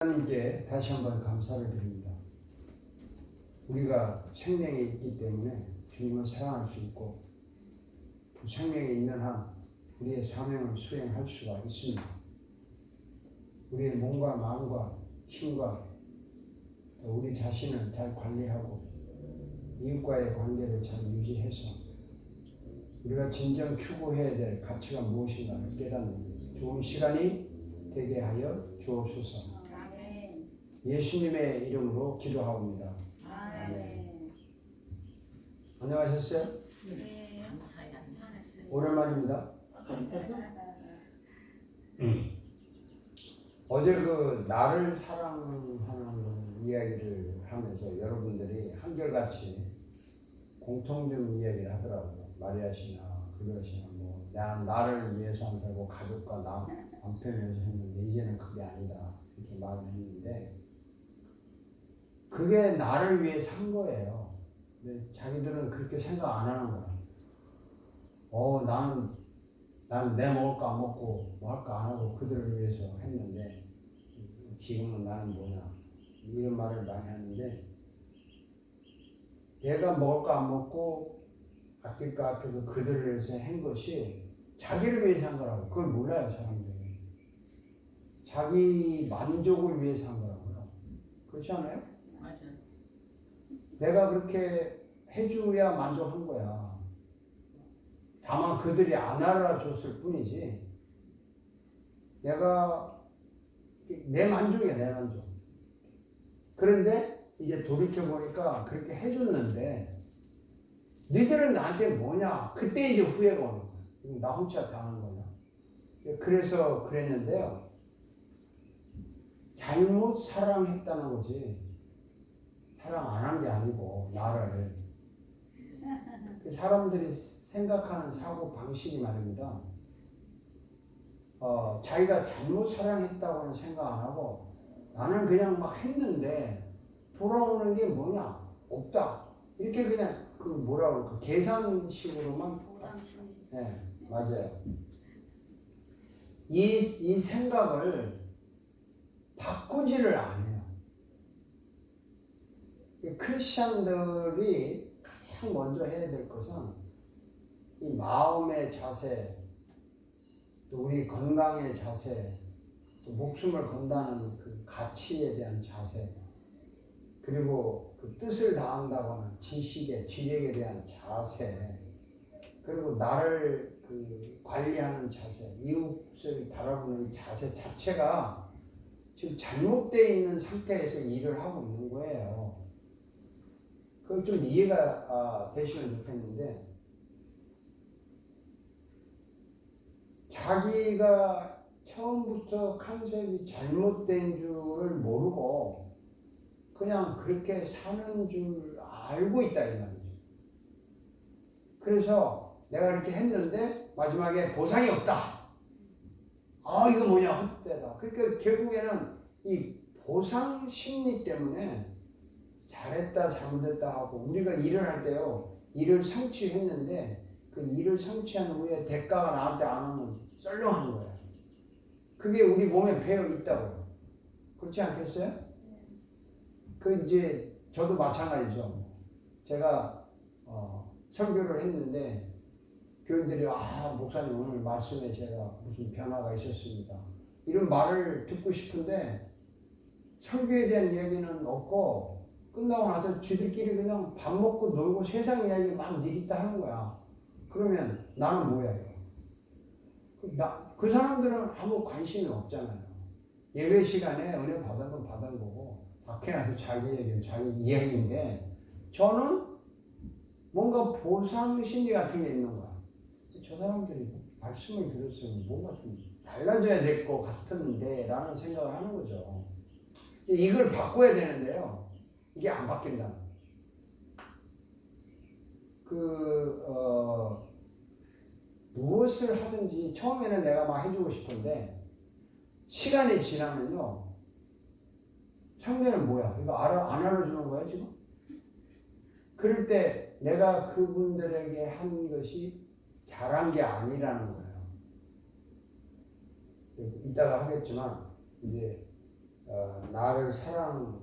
하나님께 다시 한번 감사를 드립니다. 우리가 생명이 있기 때문에 주님을 사랑할 수 있고 그 생명이 있는 한 우리의 사명을 수행할 수가 있습니다. 우리의 몸과 마음과 힘과 우리 자신을 잘 관리하고 이웃과의 관계를 잘 유지해서 우리가 진정 추구해야 될 가치가 무엇인가를 깨닫는 좋은 시간이 되게 하여 주옵소서. 예수님의 이름으로 기도하옵니다. 아멘. 안녕하셨어요? 네. 오랜만입니다. 어제 그 나를 사랑하는 이야기를 하면서 여러분들이 한결같이 공통된 이야기를 하더라고요. 마리아 씨나 그리아 씨나 뭐 나를 위해서 안 살고 가족과 나 남편을 위해서 했는데 이제는 그게 아니다 이렇게 말을 했는데 그게 나를 위해 산 거예요. 근데 자기들은 그렇게 생각 안 하는 거야. 나는 내 먹을 거 안 먹고 뭐 할까 안 하고 그들을 위해서 했는데 지금은 나는 뭐냐 이런 말을 많이 하는데 내가 먹을 거 안 먹고 아낄까 아껴서 그들을 위해서 한 것이 자기를 위해서 한 거라고. 그걸 몰라요 사람들이. 자기 만족을 위해서 한 거라고요. 그렇지 않아요? 맞아. 내가 그렇게 해줘야 만족한 거야. 다만 그들이 안 알아줬을 뿐이지. 내가 내 만족이야, 내 만족. 그런데 이제 돌이켜보니까 그렇게 해줬는데 너희들은 나한테 뭐냐? 그때 이제 후회가 오는 거야. 나 혼자 당한 거냐? 그래서 그랬는데요. 잘못 사랑했다는 거지. 사랑 안 한 게 아니고 나를. 사람들이 생각하는 사고 방식이 말입니다. 자기가 잘못 사랑했다고는 생각 안 하고 나는 그냥 막 했는데 돌아오는 게 뭐냐? 없다. 이렇게 그냥 그 뭐라 그럴까? 계산식으로만. 보상심리. 네, 맞아요. 이 생각을 바꾸지를 않아요. 크리스천들이 가장 먼저 해야 될 것은 이 마음의 자세, 또 우리 건강의 자세, 또 목숨을 건다는 그 가치에 대한 자세, 그리고 그 뜻을 다한다고 하는 지식의 지력에 대한 자세, 그리고 나를 그 관리하는 자세, 이웃을 바라보는 자세 자체가 지금 잘못되어 있는 상태에서 일을 하고 있는 거예요. 그걸 좀 이해가 되시면 좋겠는데, 자기가 처음부터 컨셉이 잘못된 줄을 모르고 그냥 그렇게 사는 줄 알고 있다 이 말이죠. 그래서 내가 이렇게 했는데 마지막에 보상이 없다. 이거 뭐냐 헛되다. 그러니까 결국에는 이 보상 심리 때문에 잘했다 잘못했다 하고 우리가 일을 할 때요. 일을 성취했는데 그 일을 성취한 후에 대가가 나한테 안 오면 썰렁한 거야. 그게 우리 몸에 배어 있다고요. 그렇지 않겠어요? 그 이제 저도 마찬가지죠. 제가 설교를 했는데 교인들이 목사님 오늘 말씀에 제가 무슨 변화가 있었습니다. 이런 말을 듣고 싶은데 설교에 대한 이야기는 없고 끝나고 나서 쥐들끼리 그냥 밥 먹고 놀고 세상 이야기 막 니기다 하는 거야. 그러면 나는 뭐야 이거? 그 사람들은 아무 관심이 없잖아요. 예배 시간에 은혜 받은 건 받은 거고 밖에 나서 자기 얘기는 자기 이야기인데 저는 뭔가 보상 심리 같은 게 있는 거야. 저 사람들이 말씀을 들었으면 뭔가 좀 달라져야 될 것 같은데 라는 생각을 하는 거죠. 이걸 바꿔야 되는데요. 이게 안 바뀐다. 무엇을 하든지 처음에는 내가 막 해주고 싶은데 시간이 지나면요. 상대는 뭐야? 이거 안 알아주는 거야 지금? 그럴 때 내가 그분들에게 한 것이 잘한 게 아니라는 거예요. 이따가 하겠지만 이제 나를 사랑하라고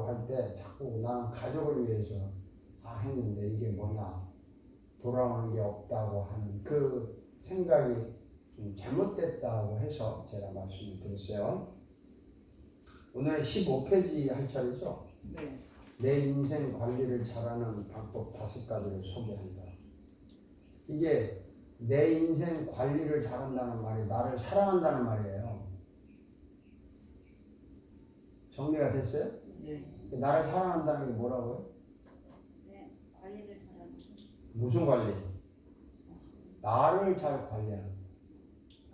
할 때 자꾸 나는 가족을 위해서 했는데 이게 뭐냐 돌아오는 게 없다고 하는 그 생각이 좀 잘못됐다고 해서 제가 말씀을 드렸어요. 오늘 15페이지 할 차례죠? 네. 내 인생 관리를 잘하는 방법 5가지를 소개한다. 이게 내 인생 관리를 잘한다는 말이 나를 사랑한다는 말이에요. 정리가 됐어요? 네. 나를 사랑한다는 게 뭐라고요? 네, 관리를 잘하는 거. 무슨 관리? 나를 잘 관리하는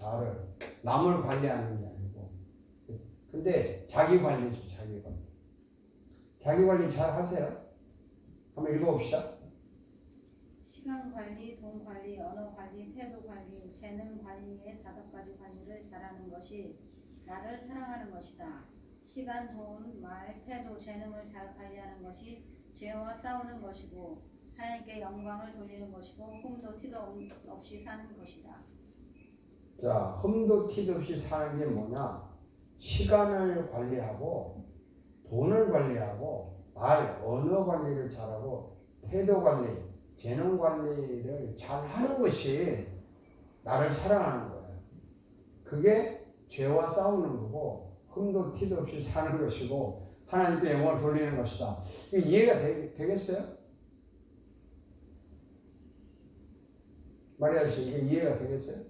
나를 남을 관리하는 게 아니고 근데 자기 관리죠. 자기 관리. 자기 관리 잘 하세요? 한번 읽어봅시다. 시간 관리, 돈 관리, 언어 관리, 태도 관리, 재능 관리의 5가지 관리를 잘하는 것이 나를 사랑하는 것이다. 시간, 돈, 말, 태도, 재능을 잘 관리하는 것이 죄와 싸우는 것이고 하나님께 영광을 돌리는 것이고 흠도 티도 없이 사는 것이다. 자, 흠도 티도 없이 사는 게 뭐냐? 시간을 관리하고 돈을 관리하고 말, 언어 관리를 잘하고 태도 관리, 재능 관리를 잘 하는 것이 나를 사랑하는 거예요. 그게 죄와 싸우는 거고 흠도 티도 없이 사는 것이고 하나님께 영광을 돌리는 것이다. 이게 이해가 되겠어요? 마리아 씨, 이게 이해가 되겠어요?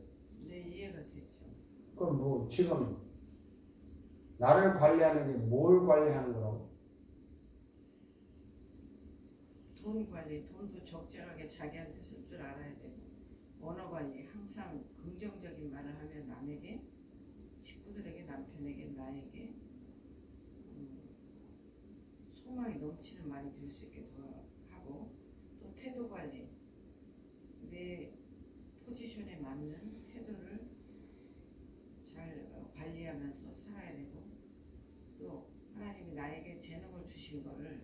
네, 이해가 됐죠. 그럼 뭐 지금 나를 관리하는 게 뭘 관리하는 거라고? 돈 관리, 돈도 적절하게 자기한테 쓸 줄 알아야 되고 언어 관리, 항상 긍정적인 말을 하면 남에게, 식구들에게, 남편에게, 나에게 소망이 넘치는 말이 될 수 있게 하고 또 태도 관리, 내 포지션에 맞는 태도를 잘 관리하면서 살아야 되고 또 하나님이 나에게 재능을 주신 거를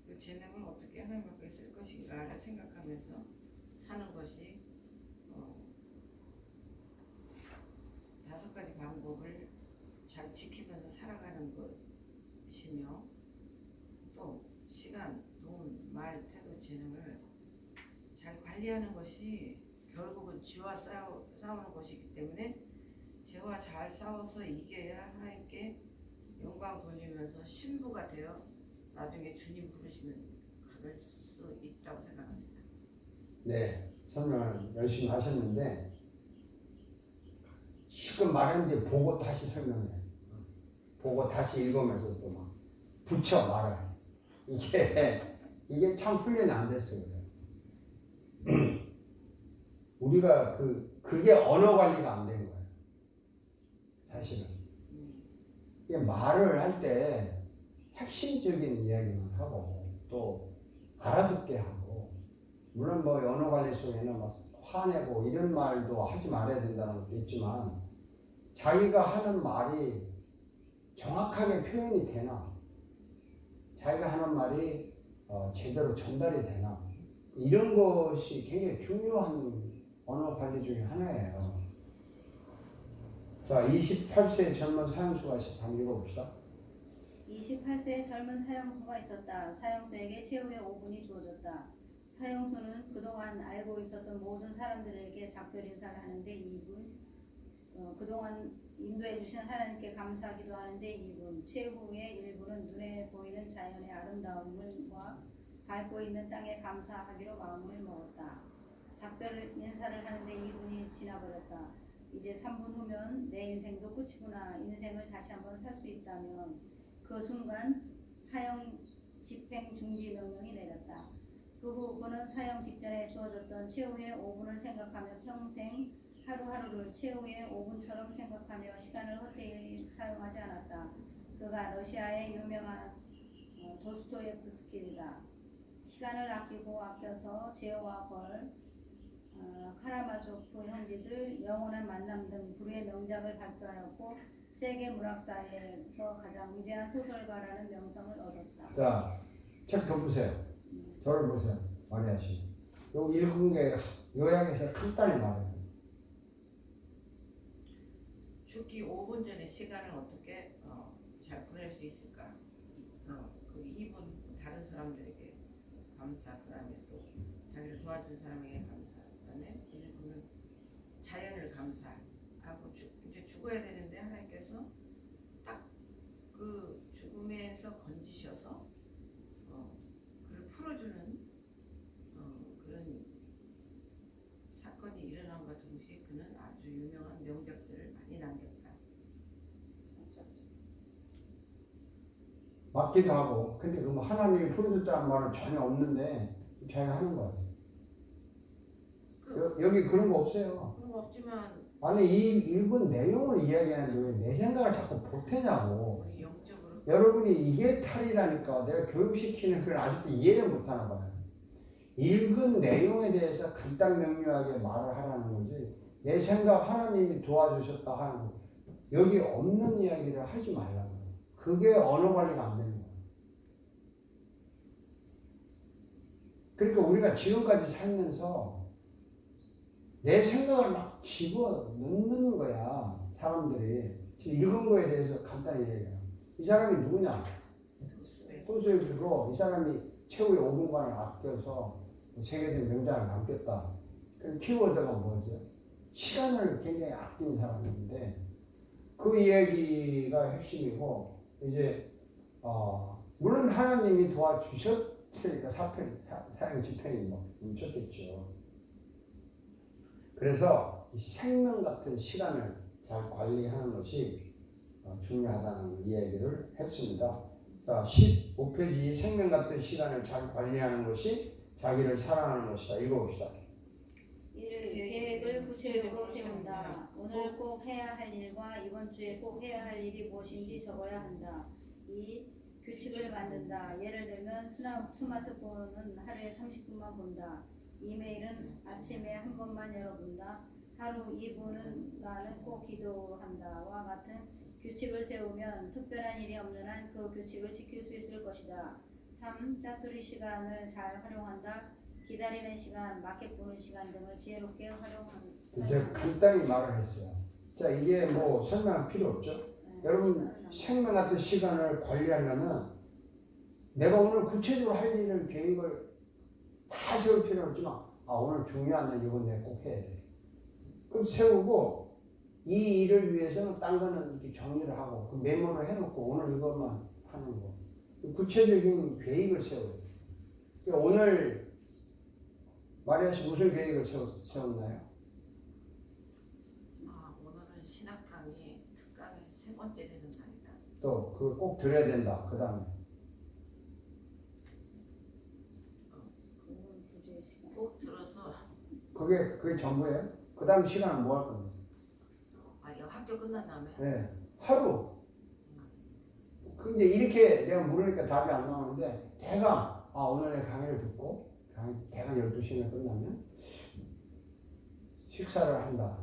그 재능을 어떻게 하나님 앞에 쓸 것인가를 생각하면서 사는 것이 5가지 방법을 잘 지키면서 살아가는 것이며 또 시간, 돈, 말, 태도, 재능을 잘 관리하는 것이 결국은 죄와 싸우는 것이기 때문에 죄와 잘 싸워서 이겨야 하나님께 영광 돌리면서 신부가 되어 나중에 주님 부르시면 갈 수 있다고 생각합니다. 네, 설명을 열심히 하셨는데 지금 말했는데 보고 다시 설명해. 보고 다시 읽으면서 또 막 붙여 말을. 이게 참 훈련이 안 됐어요. 우리가 그게 언어 관리가 안 된 거예요. 사실은. 이게 말을 할 때 핵심적인 이야기만 하고 또 알아듣게 하고 물론 뭐 언어 관리 속에는 막 화내고 이런 말도 하지 말아야 된다는 것도 있지만 자기가 하는 말이 정확하게 표현이 되나 자기가 하는 말이 제대로 전달이 되나 이런 것이 굉장히 중요한 언어 관리 중에 하나예요. 자, 28세 젊은 사형수가 있었다. 한번 읽어봅시다. 28세의 젊은 사형수가 있었다. 사형수에게 최후의 5분이 주어졌다. 사형수는 그동안 알고 있었던 모든 사람들에게 작별 인사를 하는데 2분, 그동안 인도해 주신 하나님께 감사 기도하는데 2분, 최후의 1분은 눈에 보이는 자연의 아름다움과 밟고 있는 땅에 감사하기로 마음을 먹었다. 작별 인사를 하는데 2분이 지나버렸다. 이제 3분 후면 내 인생도 끝이구나. 인생을 다시 한번 살 수 있다면 그 순간 사형 집행 중지 명령이 내렸다. 그 후 그는 사형 직전에 주어졌던 최후의 5분을 생각하며 평생 하루하루를 최후의 5분처럼 생각하며 시간을 헛되이 사용하지 않았다. 그가 러시아의 유명한 도스토옙스키이다. 시간을 아껴서 죄와 벌, 카라마조프 형제들, 영원한 만남 등 불후의 명작을 발표하였고 세계 문학사에서 가장 위대한 소설가라는 명성을 얻었다. 자, 책 덮으세요. 저를 보세요. 마리아 씨. 여기 읽은 게 요약해서 간단히 말해요. 죽기 5분 전에 시간을 어떻게 감사, 그다음에 또 자기를 도와준 사람에게 감사, 그다음에 일부는 자연을 감사하고 이제 죽어야 되는데 하나님께서 딱 그 죽음에서 건지셔서 그를 풀어주는 그런 사건이 일어남과 동시에 그는 아주 유명한 명작들을 많이 남겼다. 맞기도 하고, 근데 그 뭐 하나님이 풀어줬다는 말은 전혀 없는데 자기가 하는 거야. 여기 그런 거 없어요. 그런 거 없지만 아니 이 읽은 내용을 이야기하는데 왜 내 생각을 자꾸 보태냐고. 우리 영적으로 여러분이 이게 탈이라니까. 내가 교육시키는 걸 아직도 이해를 못하나 봐요. 읽은 내용에 대해서 간단 명료하게 말을 하라는 거지. 내 생각 하나님이 도와주셨다 하는 거. 여기 없는 이야기를 하지 말라고. 그게 언어 관리가 안 되는 거야. 그러니까 우리가 지금까지 살면서 내 생각을 막 집어넣는 거야. 사람들이. 지금 읽은 거에 대해서 간단히 얘기해요. 이 사람이 누구냐? 소수일수록 이 사람이 최후의 5분간을 아껴서 세계적 명작을 남겼다. 그 키워드가 뭐죠? 시간을 굉장히 아낀 사람인데 그 이야기가 핵심이고 이제 물론 하나님이 도와주셨으니까 사형 집행이 멈췄겠죠. 그래서 이 생명 같은 시간을 잘 관리하는 것이 중요하다는 이야기를 했습니다. 자, 15페이지 생명 같은 시간을 잘 관리하는 것이 자기를 사랑하는 것이다. 읽어봅시다. 이를 계획을 구체적으로 세운다. 오늘 꼭 해야 할 일과 이번 주에 꼭 해야 할 일이 무엇인지 적어야 한다. 2. 규칙을 만든다. 예를 들면 스마트폰은 하루에 30분만 본다. 이메일은 아침에 한 번만 열어본다. 하루 2분은 나는 꼭 기도한다와 같은 규칙을 세우면 특별한 일이 없는 한 그 규칙을 지킬 수 있을 것이다. 3. 짜투리 시간을 잘 활용한다. 기다리는 시간, 마켓 보는 시간 등을 지혜롭게 활용한다. 제가 간단히 말을 했어요. 자, 이게 뭐 설명할 필요 없죠. 여러분 생명 같은 시간을 관리하려면 내가 오늘 구체적으로 할 일을 계획을 다 세울 필요는 없지만 오늘 중요한 일 이건 내가 꼭 해야 돼. 그럼 세우고 이 일을 위해서는 딴 거는 이렇게 정리를 하고 그 메모를 해놓고 오늘 이것만 하는 거. 구체적인 계획을 세워요. 그러니까 오늘 마리아 씨 무슨 계획을 세웠나요? 오늘은 신학 강의 특강의 3번째 되는 날이다. 또 그거 꼭 들어야 된다. 그 다음에 꼭 들어서 그게 전부예요. 그 다음 시간은 뭐 할 겁니까? 학교 끝난 다음에 네, 하루. 근데 이렇게 내가 물으니까 답이 안 나오는데 대강 오늘의 강의를 듣고 대강 12시간 끝나면 식사를 한다.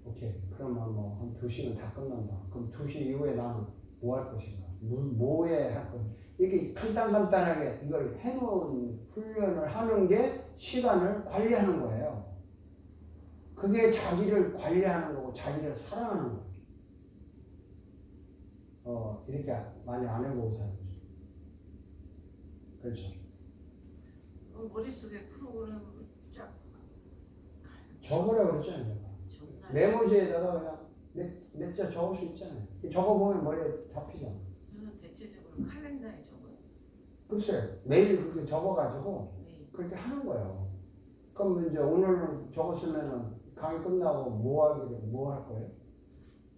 오케이. 그러면 뭐 한 2시간 다 끝난다. 그럼 2시 이후에 나는 뭐 할 것인가? 뭐에 할 것인가? 이렇게 간단하게 이걸 해놓은 훈련을 하는 게 시간을 관리하는 거예요. 그게 자기를 관리하는 거고 자기를 사랑하는 거예요. 이렇게 많이 안 해보고 살죠. 그렇죠. 머릿속에 프로그램을 쫙 적으라고 그랬잖아요. 메모지에다가 그냥 몇 자 적을 수 있잖아요. 적어보면 머리에 잡히잖아요. 저는 대체적으로 칼렌더에 적어요. 글쎄, 매일 그렇게 적어가지고 그렇게 하는 거예요. 그럼 이제 오늘 적었으면은 강의 끝나고 뭐 할 거예요?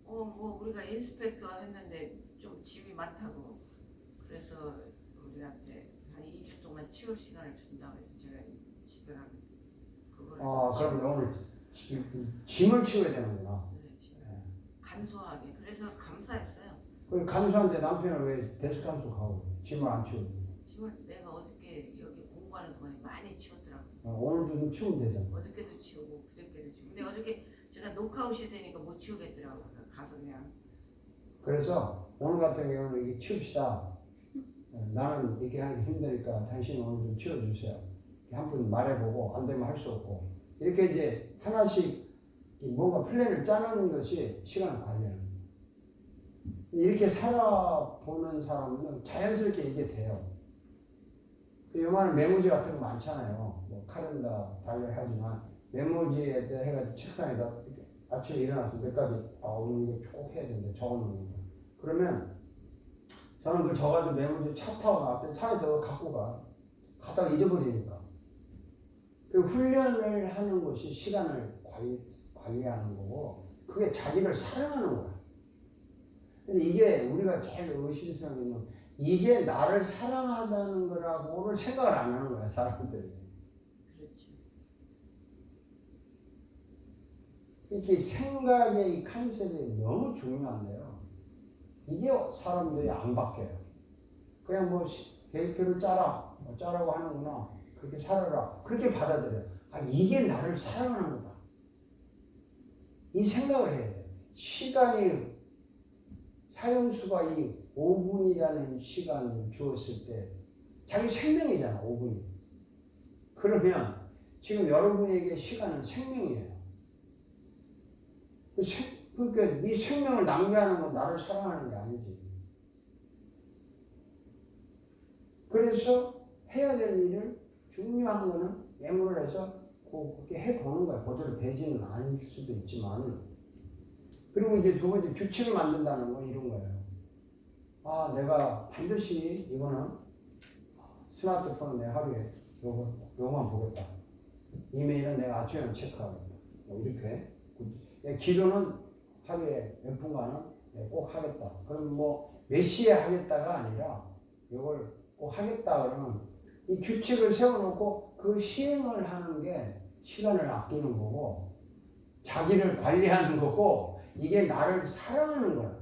뭐 우리가 인스펙터 했는데 좀 짐이 많다고 그래서 우리한테 한 2주 동안 치울 시간을 준다고 해서 제가 집에 가면 그거를 그럼 오늘 짐을 치워야 되는구나. 네, 간소하게. 그래서 감사했어요. 그 간소한데 남편은 왜 데스크 간소 가고 짐을 안 치우고? 짐을 내가 어저께 여기 공부하는 동안에 많이 치웠더라고요. 오늘도 좀 치우면 되잖아. 어저께도 치우고 그저께도 치우고. 근데 어저께 제가 노크아웃이 되니까 못 치우겠더라고요. 가서 그냥. 그래서 오늘 같은 경우는 이게 치웁시다. 나는 이렇게 하기 힘드니까 당신 오늘 좀 치워주세요. 한 분 말해보고 안 되면 할 수 없고 이렇게 이제 하나씩 뭔가 플랜을 짜는 것이 시간을 관리하는 거예요. 이렇게 살아보는 사람은 자연스럽게 이게 돼요. 요만한 메모지 같은 거 많잖아요. 뭐 카렌더 달려하지만 메모지에다 해가지고 책상에다 이렇게 아침에 일어나서 몇 가지 오늘 이거 꼭 해야 되는데 적어놓는 거. 그러면 저는 그걸 적어가지고 메모지 차 타고 나왔더니 차에 더 갖고 가다가 잊어버리니까. 그 훈련을 하는 것이 시간을 관리하는 거고 그게 자기를 사랑하는 거야. 근데 이게 우리가 제일 의심스러운 건 이게 나를 사랑한다는 거라고를 생각을 안 하는 거야, 사람들이. 그렇죠. 이렇게 생각의 이 컨셉이 너무 중요한데요. 이게 사람들이 안 바뀌어요. 그냥 뭐 계획표를 짜라고 하는구나. 그렇게 살아라. 그렇게 받아들여요. 아, 이게 나를 사랑하는 거다. 이 생각을 해야 돼요. 시간이 사형수가 이 5분이라는 시간을 주었을 때 자기 생명이잖아, 5분이. 그러면 지금 여러분에게 시간은 생명이에요. 그러니까 이 생명을 낭비하는 건 나를 사랑하는 게 아니지. 그래서 해야 될 일을 중요한 거는 메모를 해서 그렇게 해보는 거야. 그대로 되지는 않을 수도 있지만. 그리고 이제 두 번째 규칙을 만든다는 건 이런 거예요. 아, 내가 반드시 이거는 스마트폰은 내 하루에 요거만 보겠다. 이메일은 내가 아침에 체크하겠다. 뭐 이렇게. 기도는 하루에 몇 분간은 꼭 하겠다. 그럼 뭐 몇 시에 하겠다가 아니라 이걸 꼭 하겠다 그러면 이 규칙을 세워놓고 그 시행을 하는 게 시간을 아끼는 거고 자기를 관리하는 거고 이게 나를 사랑하는 거야.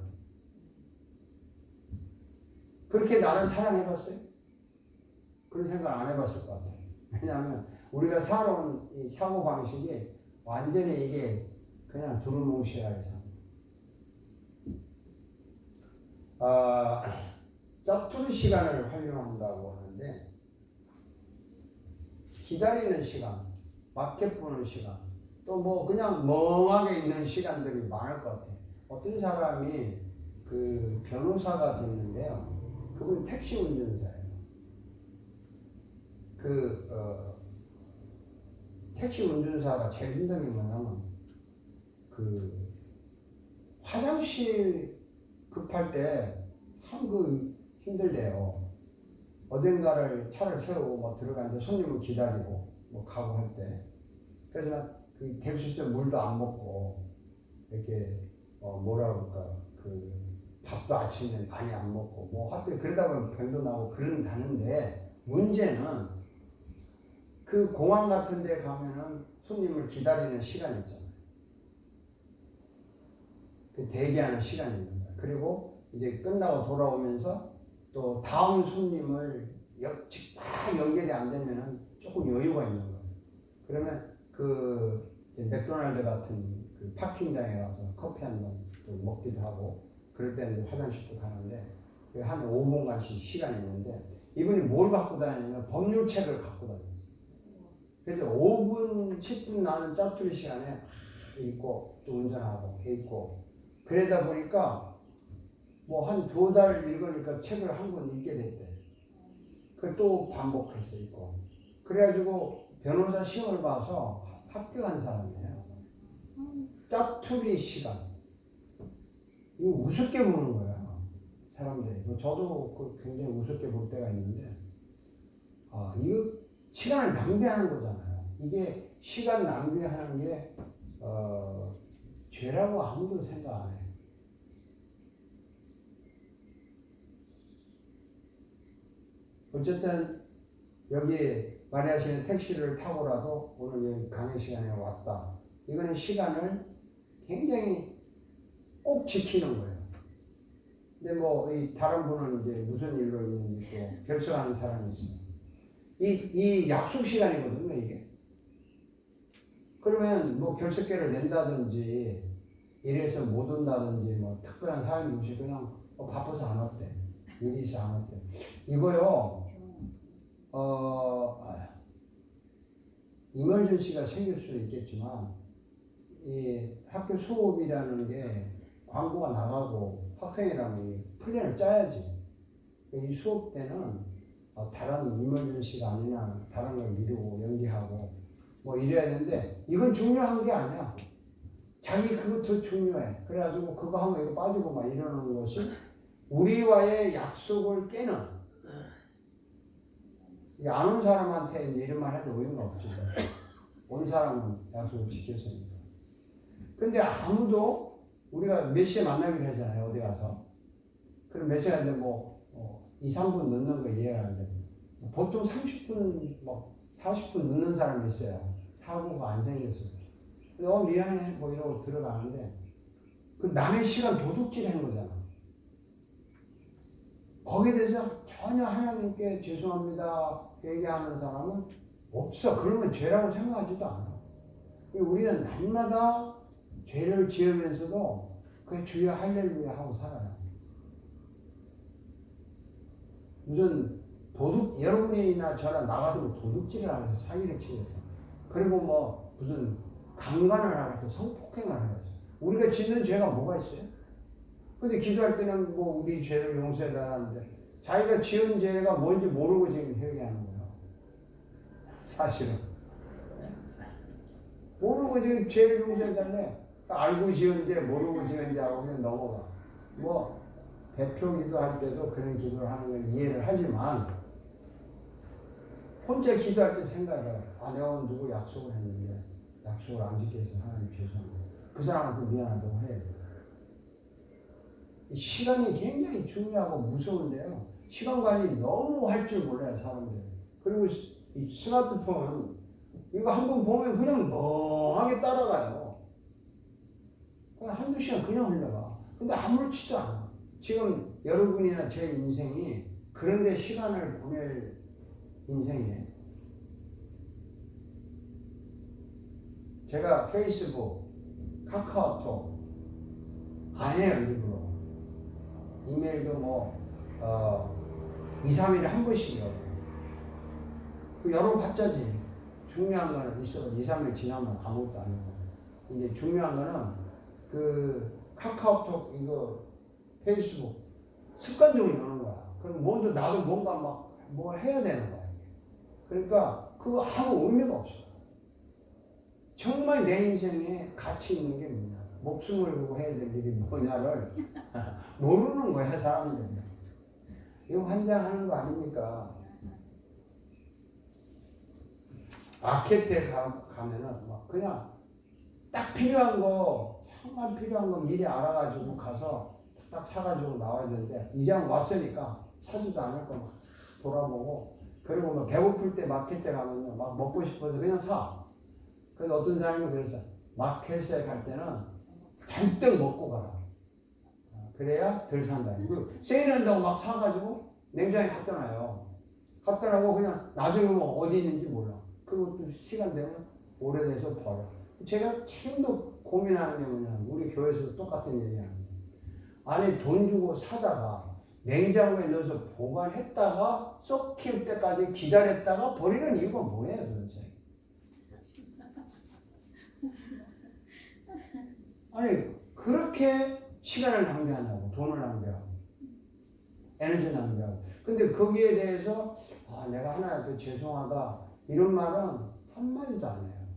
그렇게 나를 사랑해봤어요? 그런 생각 안 해봤을 것 같아요. 왜냐하면 우리가 살아온 이 사고방식이 완전히 이게 그냥 두루뭉실하게 삽니다. 짜투리 시간을 활용한다고 하는데 기다리는 시간, 마켓 보는 시간, 또 뭐 그냥 멍하게 있는 시간들이 많을 것 같아요. 어떤 사람이 그 변호사가 됐는데요. 그분이 택시 운전사예요. 택시 운전사가 제일 힘든 게 뭐냐면 화장실 급할 때 참 힘들대요. 어딘가를 차를 세우고 뭐 들어가는데 손님을 기다리고 뭐 가고 할 때. 그래서 그 대수있어 물도 안 먹고 이렇게 뭐라 그럴까 밥도 아침에 많이 안 먹고 뭐 하여튼 그러다 보면 병도 나고 그런다는데 문제는 그 공항 같은 데 가면은 손님을 기다리는 시간이 있잖아요. 그 대기하는 시간이 있는 거예요. 그리고 이제 끝나고 돌아오면서 또 다음 손님을 다 연결이 안 되면은 조금 여유가 있는 거예요. 그러면 맥도날드 같은 파킹장에 가서 커피 한 잔 먹기도 하고 그럴 때는 화장실도 가는데 한 5분간씩 시간이 있는데 이분이 뭘 갖고 다니냐면 법률책을 갖고 다녔어요. 그래서 5분, 10분 나는 짜투리 시간에 읽고 또 운전하고 읽고 그러다 보니까 뭐 한 2달 읽으니까 책을 한 권 읽게 됐대. 그걸 또 반복해서 읽고. 그래가지고 변호사 시험을 봐서 합격한 사람이에요. 짜투리 시간. 이거 우습게 보는 거야. 사람들이. 저도 굉장히 우습게 볼 때가 있는데, 이거 시간을 낭비하는 거잖아요. 이게 시간 낭비하는 게, 죄라고 아무도 생각 안 해요. 어쨌든 여기 마리아 씨는 택시를 타고라도 오늘 여기 강의 시간에 왔다. 이거는 시간을 굉장히 꼭 지키는 거예요. 근데 뭐 이 다른 분은 이제 무슨 일로 있는지 또 결석하는 사람이 있어요. 이 약속 시간이거든요, 이게. 그러면 뭐 결석계를 낸다든지 이래서 못 온다든지 뭐 특별한 사람이 없이 그냥 바빠서 안 왔대. 일이 있어 안 왔대. 이거요. 이멀전시가 생길 수도 있겠지만 이 학교 수업이라는 게 광고가 나가고 학생이랑 이 플랜을 짜야지. 이 수업 때는 다른 이머전시가 아니나 다른 걸 미루고 연기하고 뭐 이래야 되는데 이건 중요한 게 아니야. 자기 그거 더 중요해. 그래가지고 그거 하면 이거 빠지고 막 이러는 것이 우리와의 약속을 깨는 안 온 사람한테 이런 말 해도 의미가 없지. 온 사람은 약속을 지켰으니까. 근데 아무도 우리가 몇 시에 만나기로 하잖아요. 어디 가서. 그럼 몇 시간인데 뭐 2, 3분 늦는 거 이해하는데 보통 30분 뭐 40분 늦는 사람이 있어요. 사고가 안 생겼어요. 미안해 뭐 이러고 들어가는데 그 남의 시간 도둑질 하는 거잖아. 거기에 대해서 전혀 하나님께 죄송합니다 얘기하는 사람은 없어. 그런 건 죄라고 생각하지도 않아. 우리는 날마다 죄를 지으면서도 그 주여 할렐루야 하고 살아요. 무슨 여러분이나 저랑 나가서 도둑질을 하면서 사기를 치겠어. 그리고 뭐 무슨 강간을 하겠어. 성폭행을 하겠어. 우리가 짓는 죄가 뭐가 있어요? 근데 기도할 때는 뭐 우리 죄를 용서해달라는데 자기가 지은 죄가 뭔지 모르고 지금 회개하는 거예요. 사실은. 모르고 지금 죄를 용서해달래. 알고 지은 죄, 모르고 지은 죄하고 그냥 넘어가. 뭐 대표 기도할 때도 그런 기도를 하는 걸 이해를 하지만 혼자 기도할 때 생각해. 내가 누구 약속을 했는데 약속을 안 지켜서 하나님 죄송합니다. 그 사람한테 미안하다고 해야 돼요. 시간이 굉장히 중요하고 무서운데요. 시간 관리 너무 할 줄 몰라요, 사람들이. 그리고 이 스마트폰 이거 한번 보면 그냥 멍하게 따라가요. 그냥 한두 시간 그냥 흘러가. 근데 아무렇지도 않아. 지금 여러분이나 제 인생이 그런데 시간을 보낼 인생이에요. 제가 페이스북, 카카오톡 안 해요, 일부러. 이메일도 뭐 2, 3일에 한 번씩이요. 그 열어봤자지. 중요한 거는 있어. 2, 3일 지나면 아무것도 아니고. 이제 중요한 거는 그 카카오톡 이거 페이스북 습관적으로 여는 거야. 그럼 먼저 나도 뭔가 막 뭐 해야 되는 거야. 그러니까 그거 아무 의미가 없어. 정말 내 인생에 가치 있는 게 뭐냐. 목숨을 걸고 해야 될 일이 뭐냐를 모르는 거야, 사람들이. 이거 환장하는 거 아닙니까? 마켓에 가면은 막 그냥 딱 필요한 거, 정말 필요한 거 미리 알아가지고 가서 딱 사가지고 나와야 되는데, 이제 왔으니까 사지도 않을 거 막 돌아보고, 그리고 막 배고플 때 마켓에 가면은 막 먹고 싶어서 그냥 사. 그래서 어떤 사람이 그래서 마켓에 갈 때는 잔뜩 먹고 가라. 그래야 덜 산다. 세일한다고 막 사가지고 냉장에 갖다 놔요. 갖다 놔고 그냥 나중에 뭐 어디 있는지 몰라. 그리고 또 시간 되면 오래돼서 버려. 제가 지금도 고민하는 게 뭐냐. 우리 교회에서도 똑같은 얘기하는 거예요. 아니 돈 주고 사다가 냉장고에 넣어서 보관했다가 썩힐 때까지 기다렸다가 버리는 이유가 뭐예요 도대체? 아니 그렇게 시간을 낭비하냐고, 돈을 낭비하고 에너지 낭비하고. 근데 거기에 대해서 내가 하나님께 죄송하다 이런 말은 한마디도 안 해요.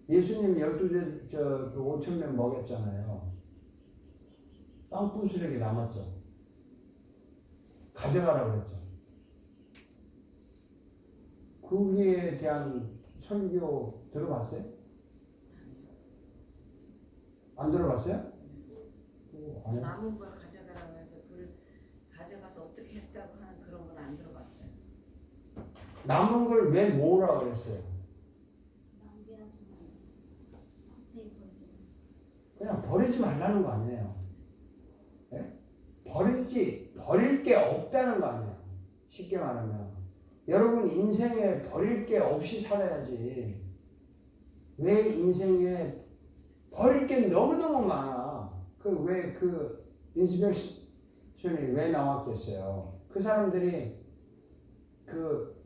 예수님 12제 그 5,000명 먹였잖아요. 땅 부스러기 남았죠. 가져가라 그랬죠. 거기에 대한 설교 들어봤어요? 안 들어봤어요? 남은 걸 가져가라고 해서 그걸 가져가서 어떻게 했다고 하는 그런 건 안 들어봤어요. 남은 걸 왜 모으라 그랬어요? 그냥 버리지 말라는 거 아니에요. 네? 버릴 게 없다는 거 아니에요. 쉽게 말하면. 여러분 인생에 버릴 게 없이 살아야지. 왜 인생에 버릴 게 너무너무 많아. 왜 그 인스피레이션이 왜 나왔겠어요? 그 사람들이 그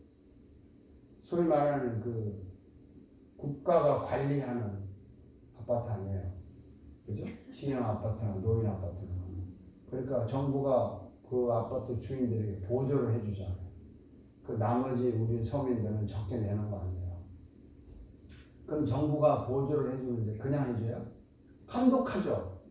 소위 말하는 그 국가가 관리하는 아파트 아니에요. 그죠? 신형 아파트나 노인 아파트나. 그러니까 정부가 그 아파트 주인들에게 보조를 해주잖아요. 그 나머지 우리 서민들은 적게 내는 거 아니에요. 그럼 정부가 보조를 해주는데 그냥 해줘요? 감독하죠.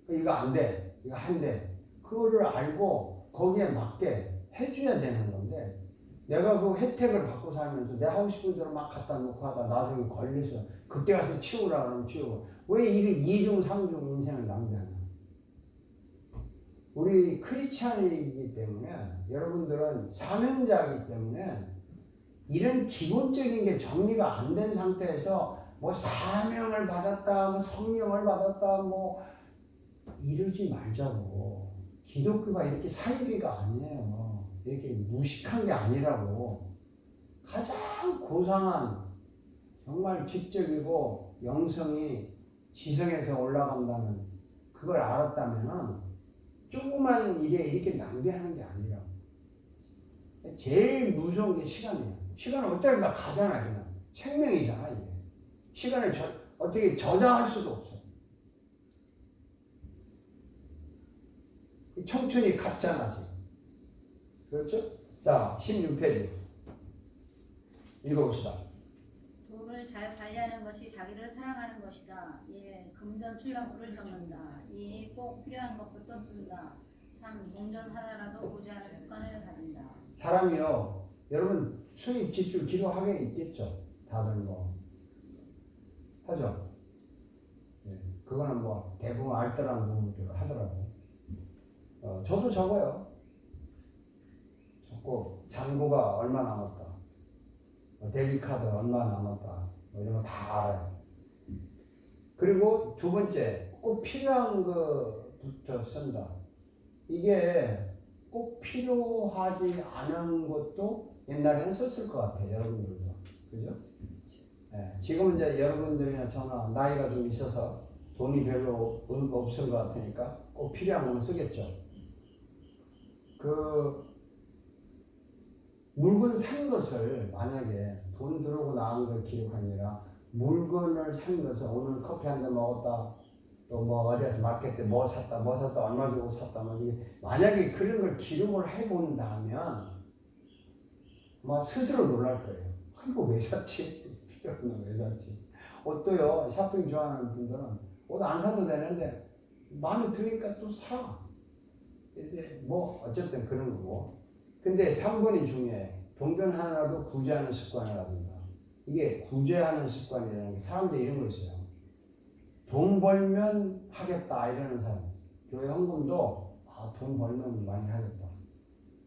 이거 안 돼. 이거 한대. 그거를 알고 거기에 맞게 해줘야 되는 건데 내가 그 혜택을 받고 살면서 내 하고 싶은 대로 막 갖다 놓고 하다 나중에 걸려서 그때 가서 치우라 그러면 치우고 왜 이중 삼중 인생을 낭비하냐. 우리 크리스찬이기 때문에 여러분들은 사명자이기 때문에 이런 기본적인 게 정리가 안 된 상태에서 뭐 사명을 받았다, 뭐 성령을 받았다, 뭐 이러지 말자고. 기독교가 이렇게 사이비가 아니에요. 이렇게 무식한 게 아니라고. 가장 고상한 정말 지적이고 영성이 지성에서 올라간다는 그걸 알았다면은 조그만 일에 이렇게 낭비하는 게 아니라고. 제일 무서운 게 시간이에요. 시간은 어차피 막 가잖아, 그냥. 생명이잖아, 이게. 시간을 어떻게 저장할 수도 없어. 청춘이 갔잖아, 지금. 그렇죠? 자, 16페이지. 읽어봅시다. 돈을 잘 관리하는 것이 자기를 사랑하는 것이다. 예, 금전 출납부를 적는다. 이 꼭 필요한 것부터 쓴다. 3. 동전 하나라도 보지 않은 습관을 가진다. 사람이요, 여러분 수입 지출 기록하게 있겠죠. 다들 뭐 하죠. 예, 그거는 뭐 대부분 알뜰한 부분들 하더라고. 저도 적어요. 적고 잔고가 얼마 남았다, 데뷔 카드 얼마 남았다, 뭐 이런 거 다 알아요. 그리고 두 번째, 꼭 필요한 거부터 쓴다. 이게 꼭 필요하지 않은 것도 옛날에는 썼을 것 같아요. 여러분들도. 그죠? 네. 지금은 이제 여러분들이나 저나 나이가 좀 있어서 돈이 별로 없을 것 같으니까 꼭 필요한 거는 쓰겠죠. 그 물건 산 것을 만약에 돈 들어오고 나온 걸 기록하니라 물건을 산 것을 오늘 커피 한 잔 먹었다, 또 뭐 어디에서 마켓 때 뭐 샀다 얼마 주고 샀다, 뭐 이게 만약에 그런 걸 기록을 해본다면 막 스스로 놀랄 거예요. 이거 왜 샀지? 필요 없는 거 왜 샀지? 옷도요, 샤핑 좋아하는 분들은 옷 안 사도 되는데 마음에 드니까 또 사. 그래서 뭐 어쨌든 그런 거고. 근데 3번이 중요해. 동전 하나라도 구제하는 습관을 가진다. 이게 구제하는 습관이라는 게 사람들이 이런 거 있어요. 돈 벌면 하겠다 이러는 사람. 교회 헌금도 돈 벌면 많이 하겠다.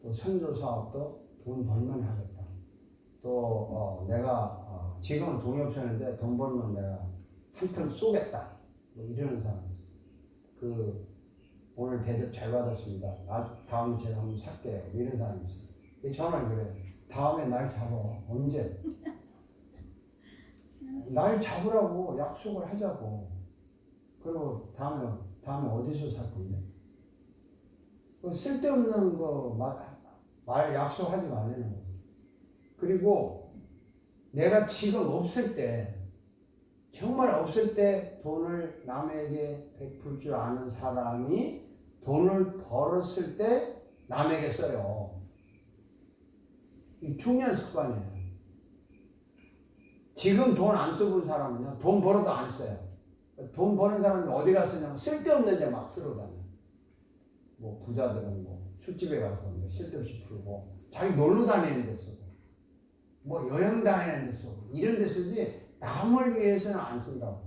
또 선교 사업도 돈 벌면 하겠다. 또 내가 지금은 돈이 없었는데 돈 벌면 내가 한 푼 쏘겠다. 뭐 이러는 사람. 오늘 대접 잘 받았습니다. 다음에 제가 한번 살게요. 이런 사람이 있어요. 저는 그래요. 다음에 날 잡아. 언제? 날 잡으라고 약속을 하자고. 그리고 다음에 어디서 살 건데? 쓸데없는 거 말 약속하지 말라는 거죠. 그리고 내가 지금 없을 때, 정말 없을 때 돈을 남에게 베풀 줄 아는 사람이 돈을 벌었을 때 남에게 써요. 이 중요한 습관이에요. 지금 돈 안 써본 사람은요, 돈 벌어도 안 써요. 돈 버는 사람은 어디 가서 쓰냐면 쓸데없는 데 막 쓰러 다녀요. 뭐 부자들은 뭐 술집에 가서 쓸데없이 풀고, 자기 놀러 다니는 데 쓰고, 뭐 여행 다니는 데 쓰고, 이런 데 쓰지 남을 위해서는 안 쓴다고.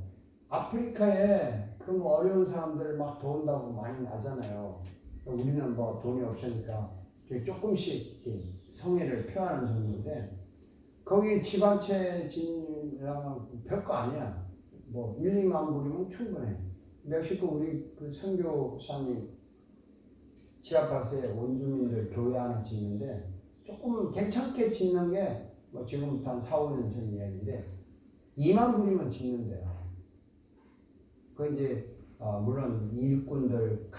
아프리카에 그 뭐 어려운 사람들 막 도운다고 많이 나잖아요. 우리는 뭐 돈이 없으니까 조금씩 성의를 표하는 정도인데, 거기 집 한 채 짓는 별거 아니야. 뭐 1, 2만 불이면 충분해. 멕시코 우리 그 선교사님 집 아파트에 원주민들 교회 하나 짓는데 조금 괜찮게 짓는 게 뭐 지금부터 한 4, 5년 전 이야기인데 2만 불이면 짓는데요. 그 이제 물론 일꾼들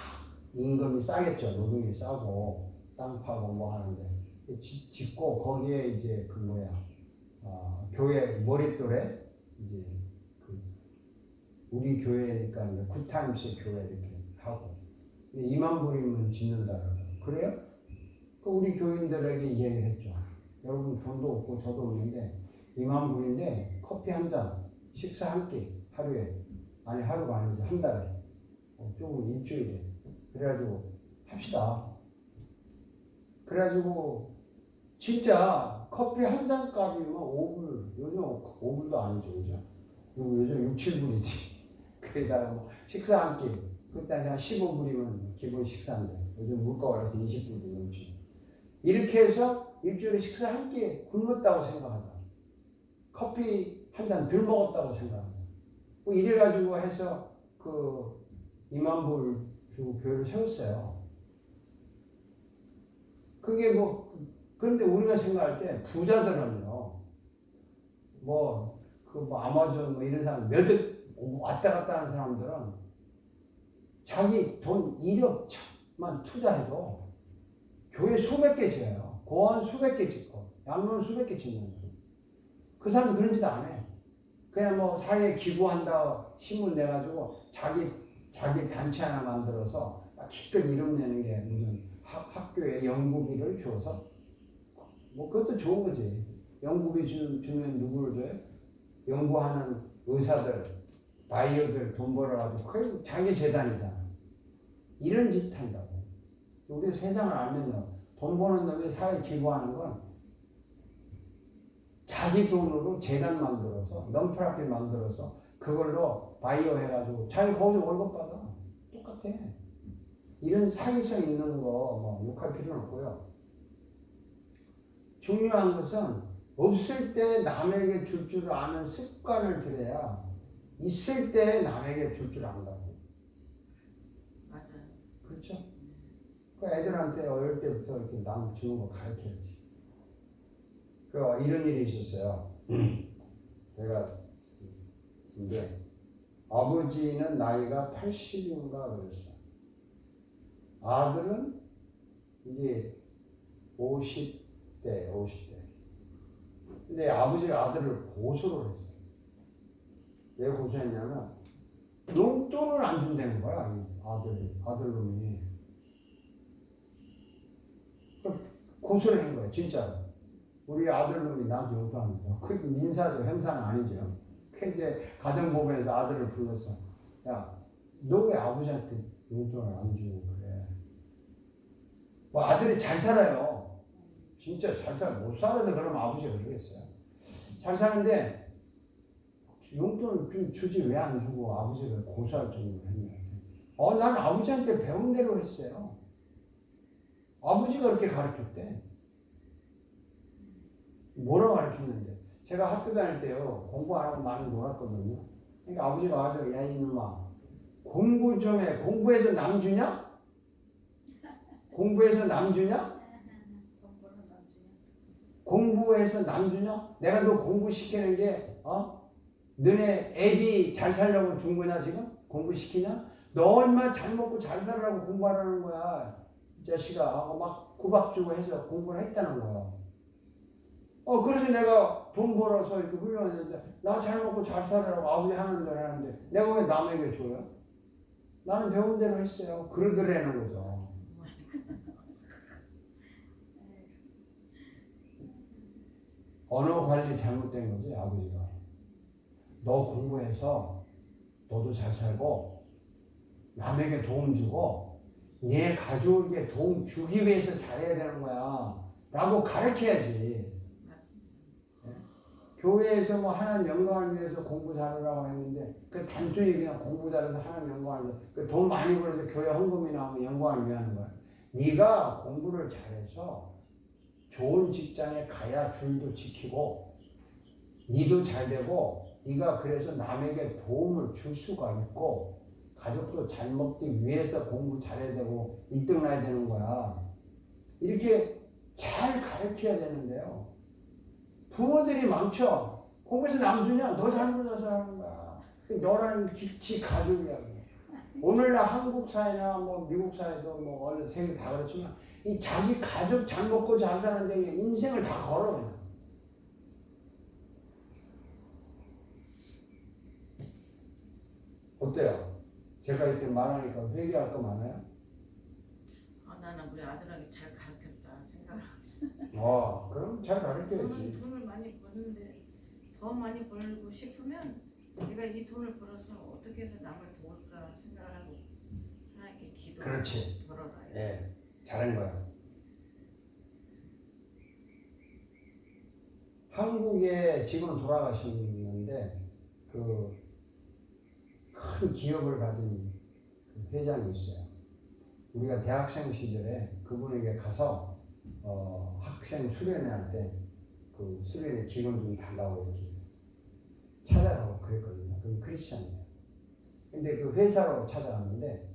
임금이 싸겠죠. 노동이 싸고 땅 파고 뭐 하는데 짓고 거기에 이제 교회 머릿돌에 이제 우리 교회니까 이제 굿타임스 교회 이렇게 하고 2만 불이면 짓는다라고. 그래요? 그 우리 교인들에게 이야기를 했죠. 여러분 돈도 없고 저도 없는데 2만 불인데 커피 한 잔, 식사 한 끼 하루에. 아니 하루가 아니지 한 달에. 조금 일주일에. 그래가지고 합시다. 그래가지고 진짜 커피 한 잔 값이면 5불, 요즘 5불도 아니죠, 그죠? 그리고 요즘 6, 7불이지. 그러다가 뭐 식사 한 끼, 그때 한 15불이면 기본 식사인데, 요즘 물가 올라서 20불도 넘지. 이렇게 해서 일주일에 식사 한 끼 굶었다고 생각하자. 커피 한 잔 덜 먹었다고 생각하자. 뭐 이래가지고 해서 그 2만 불 주고 교회를 세웠어요. 그게 뭐, 그런데 우리가 생각할 때 부자들은요, 아마존 뭐 이런 사람, 왔다 갔다 하는 사람들은 자기 돈 1억만 투자해도 교회 수백 개 지어요. 고원 수백 개 짓고, 양론 수백 개 짓는 거예요. 그 사람은 그런 짓 안 해. 그냥 뭐 사회에 기부한다, 신문 내가지고 자기 단체 하나 만들어서 기껏 이름 내는 게 무슨 학교에 연구비를 주어서 뭐 그것도 좋은 거지. 연구비 주면 누구를 줘요? 연구하는 의사들, 바이오들 돈 벌어가지고 그게 자기 재단이잖아. 이런 짓 한다고. 우리 세상을 알면요. 돈 버는 놈이 사회 기부하는 건 자기 돈으로 재단 만들어서 넌프라핏 만들어서 그걸로 바이오 해가지고 자기 거기서 월급 받아. 똑같아. 이런 사기성 있는 거 뭐 욕할 필요는 없고요. 중요한 것은 없을 때 남에게 줄 줄 아는 습관을 들여야 있을 때 남에게 줄 줄 안다고. 맞아요. 그렇죠? 그 애들한테 어릴 때부터 이렇게 남 주는 거 가르쳐야지. 그 이런 일이 있었어요. 제가 이제 아버지는 나이가 80인가 그랬어. 아들은 이제 50대. 근데 아버지가 아들을 고소를 했어요. 왜 고소했냐면 용돈을 안 준다는 거야. 아들놈이. 고소를 한 거예요. 진짜로. 우리 아들놈이 나한테 용돈 안 줘. 그 민사죠. 형사는 아니죠. 그 이제 가정법원에서 아들을 불렀어. 야, 너 왜 아버지한테 용돈을 안 주고 그래? 뭐 아들이 잘 살아요. 진짜 잘 살아. 못 살아서 그러면 아버지가 그러겠어요. 잘 사는데 용돈 좀 주지 왜 안 주고 아버지가 고소할 정도로 했냐. 난 아버지한테 배운 대로 했어요. 아버지가 그렇게 가르쳤대. 뭐라고 가르쳤는데? 제가 학교 다닐 때요, 공부 안 하고 많이 놀았거든요. 그러니까 아버지가 와서, 야, 이놈아, 공부 좀 해. 공부해서 남 주냐? 공부해서 남 주냐? 공부해서 남 주냐? 내가 너 공부시키는 게, 너네 애비 잘 살려고 준 거냐, 지금? 공부시키냐? 너 얼마 잘 먹고 잘 살라고 공부하라는 거야. 이 자식아. 하고 막 구박 주고 해서 공부를 했다는 거야. 그래서 내가 돈 벌어서 이렇게 훌륭했는데, 나 잘 먹고 잘 살으라고 아버지 하는 대로 하는데, 내가 왜 남에게 줘요? 나는 배운 대로 했어요. 그러더라는 거죠. 언어 관리 잘못된 거지, 아버지가. 너 공부해서 너도 잘 살고, 남에게 도움 주고, 네 가족에게 도움 주기 위해서 잘해야 되는 거야. 라고 가르쳐야지. 교회에서 뭐 하나님 영광을 위해서 공부 잘하라고 했는데 그 단순히 그냥 공부 잘해서 하나님 영광을 위해서 그 돈 많이 벌어서 교회 헌금이 나오면 영광을 위하는 거야. 네가 공부를 잘해서 좋은 직장에 가야 줄도 지키고 니도 잘 되고 네가 그래서 남에게 도움을 줄 수가 있고 가족도 잘 먹기 위해서 공부 잘해야 되고 1등 나야 되는 거야. 이렇게 잘 가르쳐야 되는데요. 부모들이 망쳐. 공부해서 남 주냐? 너 잘못해서 하는 거야. 너라는 지 가족이야. 오늘날 한국 사회나 뭐 미국 사회도 뭐 원래 세계 다 그렇지만 이 자기 가족 잘 먹고 잘 사는 데 인생을 다 걸어 그냥. 어때요? 제가 이렇게 말하니까 회개할 거 많아요? 우리 아들에게 잘 가르쳤다 생각을 하고 그럼 잘 가르쳐야지. 돈을 많이 버는데 더 많이 벌고 싶으면 내가 이 돈을 벌어서 어떻게 해서 남을 도울까 생각을 하고 하나님께 기도하고 그렇지. 벌어라. 예, 잘한 거야. 한국에 지금 돌아가셨는데 그 큰 기업을 가진 그 회장이 있어요. 우리가 대학생 시절에 그분에게 가서 학생 수련회 할 때 그 수련회 기금 좀 달라고 이렇게 찾아가고 그랬거든요. 그건 크리스찬이에요. 근데 그 회사로 찾아갔는데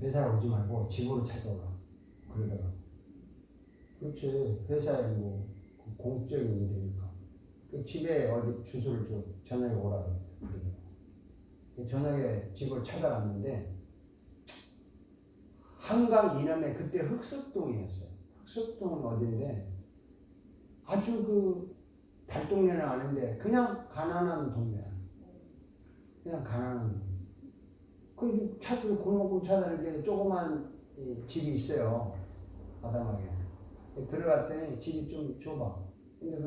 회사로 오지 말고 집으로 찾아오라 그러더라고. 그렇지. 회사에 뭐 공적인 일이니까. 그 집에 어디 주소를 줘 저녁에 오라 그러더라고. 저녁에 집을 찾아갔는데 한강 이남에 그때 흑석동이었어요. 흑석동은 어딘데 아주 그 달동네는 아닌데 그냥 가난한 동네야. 그냥 가난한. 그 차수 골목 찾아다니는데 조그만 집이 있어요. 바닥하게. 들어갔더니 집이 좀 좁아. 근데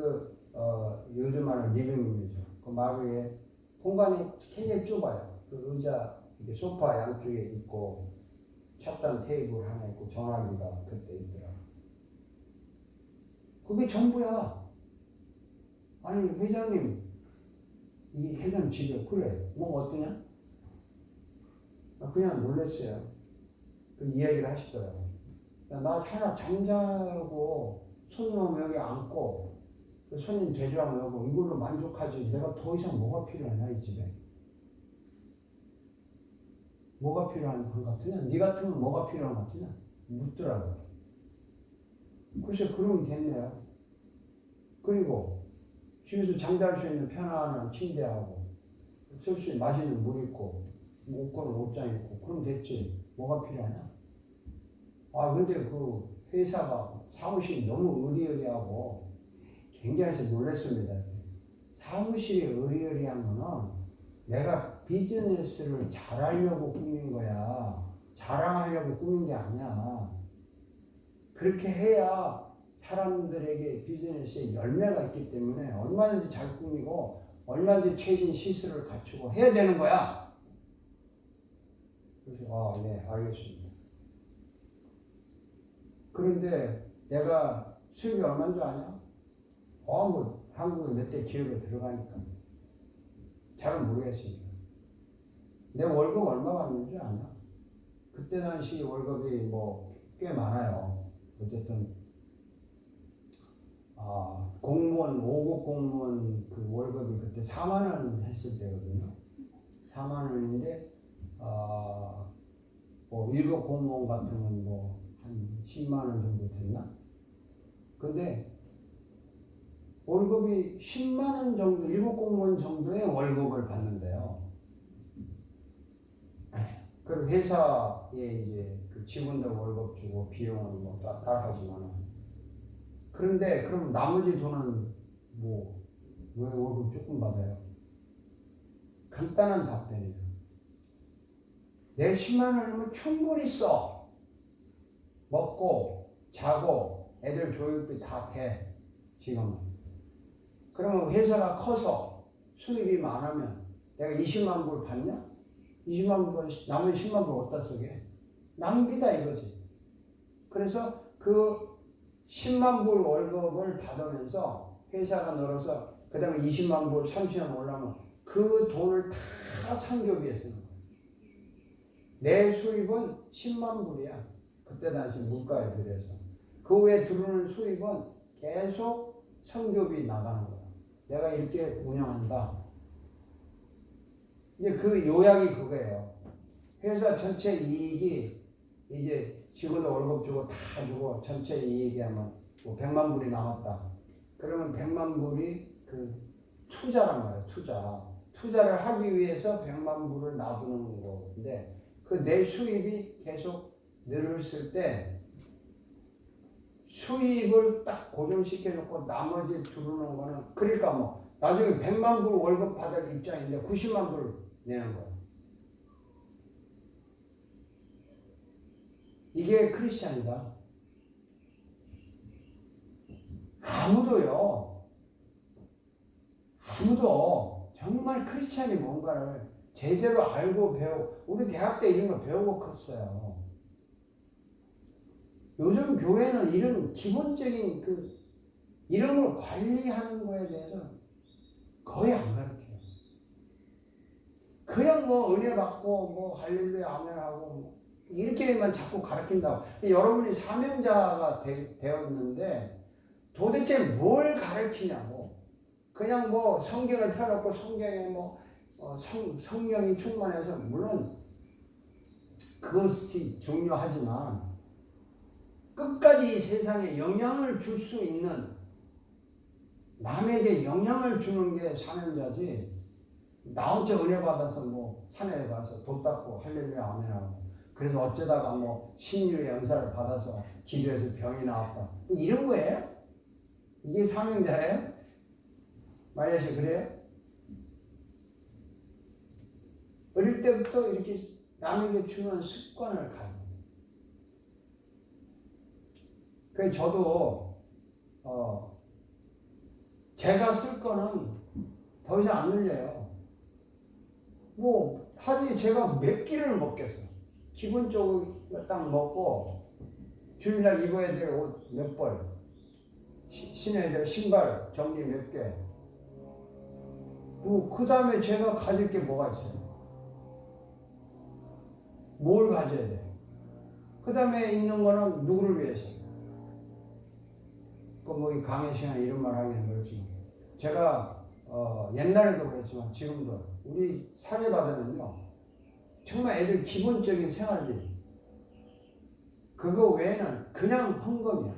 요즘 말은 리빙룸이죠. 그 마루에 공간이 굉장히 좁아요. 그 의자, 이게 소파 양쪽에 있고, 찻잔 테이블 하나 있고, 전화기가 그때 있더라. 그게 전부야. 아니, 회장님, 이 회장 집에, 그래. 뭐 어떠냐? 그냥 놀랐어요. 그 이야기를 하시더라고요. 나 하나 잠자고 손님 오면 여기 앉고 손님 대접하면 여고 이걸로 만족하지 내가 더 이상 뭐가 필요하냐 이 집에. 뭐가 필요한 것 같으냐? 네 같으면 뭐가 필요한 것 같으냐? 묻더라고요. 글쎄 그러면 됐네요. 그리고 집에서 잠잘 수 있는 편안한 침대하고 쓸 수 있는 맛있는 물 있고 옷걸은 옷장 있고 그럼 됐지. 뭐가 필요하냐? 근데 그 회사가 사무실이 너무 으리으리하고 굉장히 놀랐습니다. 사무실이 으리으리한 거는 내가 비즈니스를 잘하려고 꾸민 거야. 자랑하려고 꾸민 게 아니야. 그렇게 해야 사람들에게 비즈니스에 열매가 있기 때문에 얼마든지 잘 꾸미고 얼마든지 최신 시스를 갖추고 해야 되는 거야. 그래서 네 알겠습니다. 그런데 내가 수입이 얼마인 줄 아냐? 뭐 한국에 몇 대 기업에 들어가니까 잘은 모르겠습니다. 내 월급 얼마 받는 줄 아냐? 그때 당시 월급이 뭐 꽤 많아요. 어쨌든 공무원 5급 공무원 그 월급이 그때 4만 원 했을 때거든요. 4만 원인데 뭐 1급 공무원 같은 건 뭐 한 10만 원 정도 됐나? 근데 월급이 10만 원 정도, 1급 공무원 정도의 월급을 받는데요. 그리고 회사에 이제 그 직원들 월급 주고 비용은 뭐 따라하지만 그런데 그럼 나머지 돈은 뭐 왜 월급 조금 받아요? 간단한 답변이에요. 내 10만 원이면 충분히 써. 먹고 자고 애들 교육비 다 돼. 지금은. 그러면 회사가 커서 수입이 많으면 내가 20만 불 받냐? 20만 불 남은 10만 불 어디다 쓰게? 낭비다 이거지. 그래서 그 10만 불 월급을 받으면서 회사가 늘어서 그 다음에 20만 불 30만 올라면 그 돈을 다 상교비에 쓰는 거야. 내 수입은 10만 불이야. 그때 당시 물가에 비해서. 그 후에 들어오는 수입은 계속 성교비 나가는 거야. 내가 이렇게 운영한다. 이제 그 요약이 그거예요. 회사 전체 이익이 이제 직원들 월급 주고 다 주고 전체 이익이 하면 뭐 100만 불이 남았다. 그러면 100만 불이 그 투자란 말이에요. 투자를 하기 위해서 100만 불을 놔두는 건데 그 내 수입이 계속 늘었을 때 수입을 딱 고정시켜 놓고 나머지 들어오는 거는 그러니까 뭐 나중에 100만 불 월급 받을 입장인데 90만 불 내는 거야. 이게 크리스찬이다. 아무도 정말 크리스찬이 뭔가를 제대로 알고 배우고, 우리 대학 때 이런 거 배우고 컸어요. 요즘 교회는 이런 기본적인 이런 걸 관리하는 거에 대해서 거의 안 가르쳐요. 그냥 뭐 은혜 받고 뭐 할렐루야 아멘하고 뭐 이렇게만 자꾸 가르친다고. 여러분이 사명자가 되었는데 도대체 뭘 가르치냐고. 그냥 뭐 성경을 펴놓고 성경에 뭐 성령이 충만해서 물론 그것이 중요하지만 끝까지 이 세상에 영향을 줄 수 있는, 남에게 영향을 주는 게 사명자지. 나 혼자 은혜 받아서 뭐 산에 가서 돛 닦고 할렐루야 아멘하고 그래서 어쩌다가 뭐 신유의 연사를 받아서 기도해서 병이 나왔다, 이런 거예요? 이게 사명자예요? 마리아 씨 그래요? 어릴 때부터 이렇게 남에게 주는 습관을 가요. 그래서 저도 제가 쓸 거는 더 이상 안 늘려요. 뭐 하루에 제가 몇 끼를 먹겠어. 기본적으로 딱 먹고 주일날 입어야 될 옷 몇 벌, 신어야 될 신발 정리 몇 개. 그 다음에 제가 가질 게 뭐가 있어요? 뭘 가져야 돼? 그 다음에 있는 거는 누구를 위해서? 뭐 이 강의 시간에 이런 말 하기는 그렇지만 제가 옛날에도 그랬지만 지금도 우리 사회받으면요 정말 애들 기본적인 생활비 그거 외에는 그냥 헌금이야.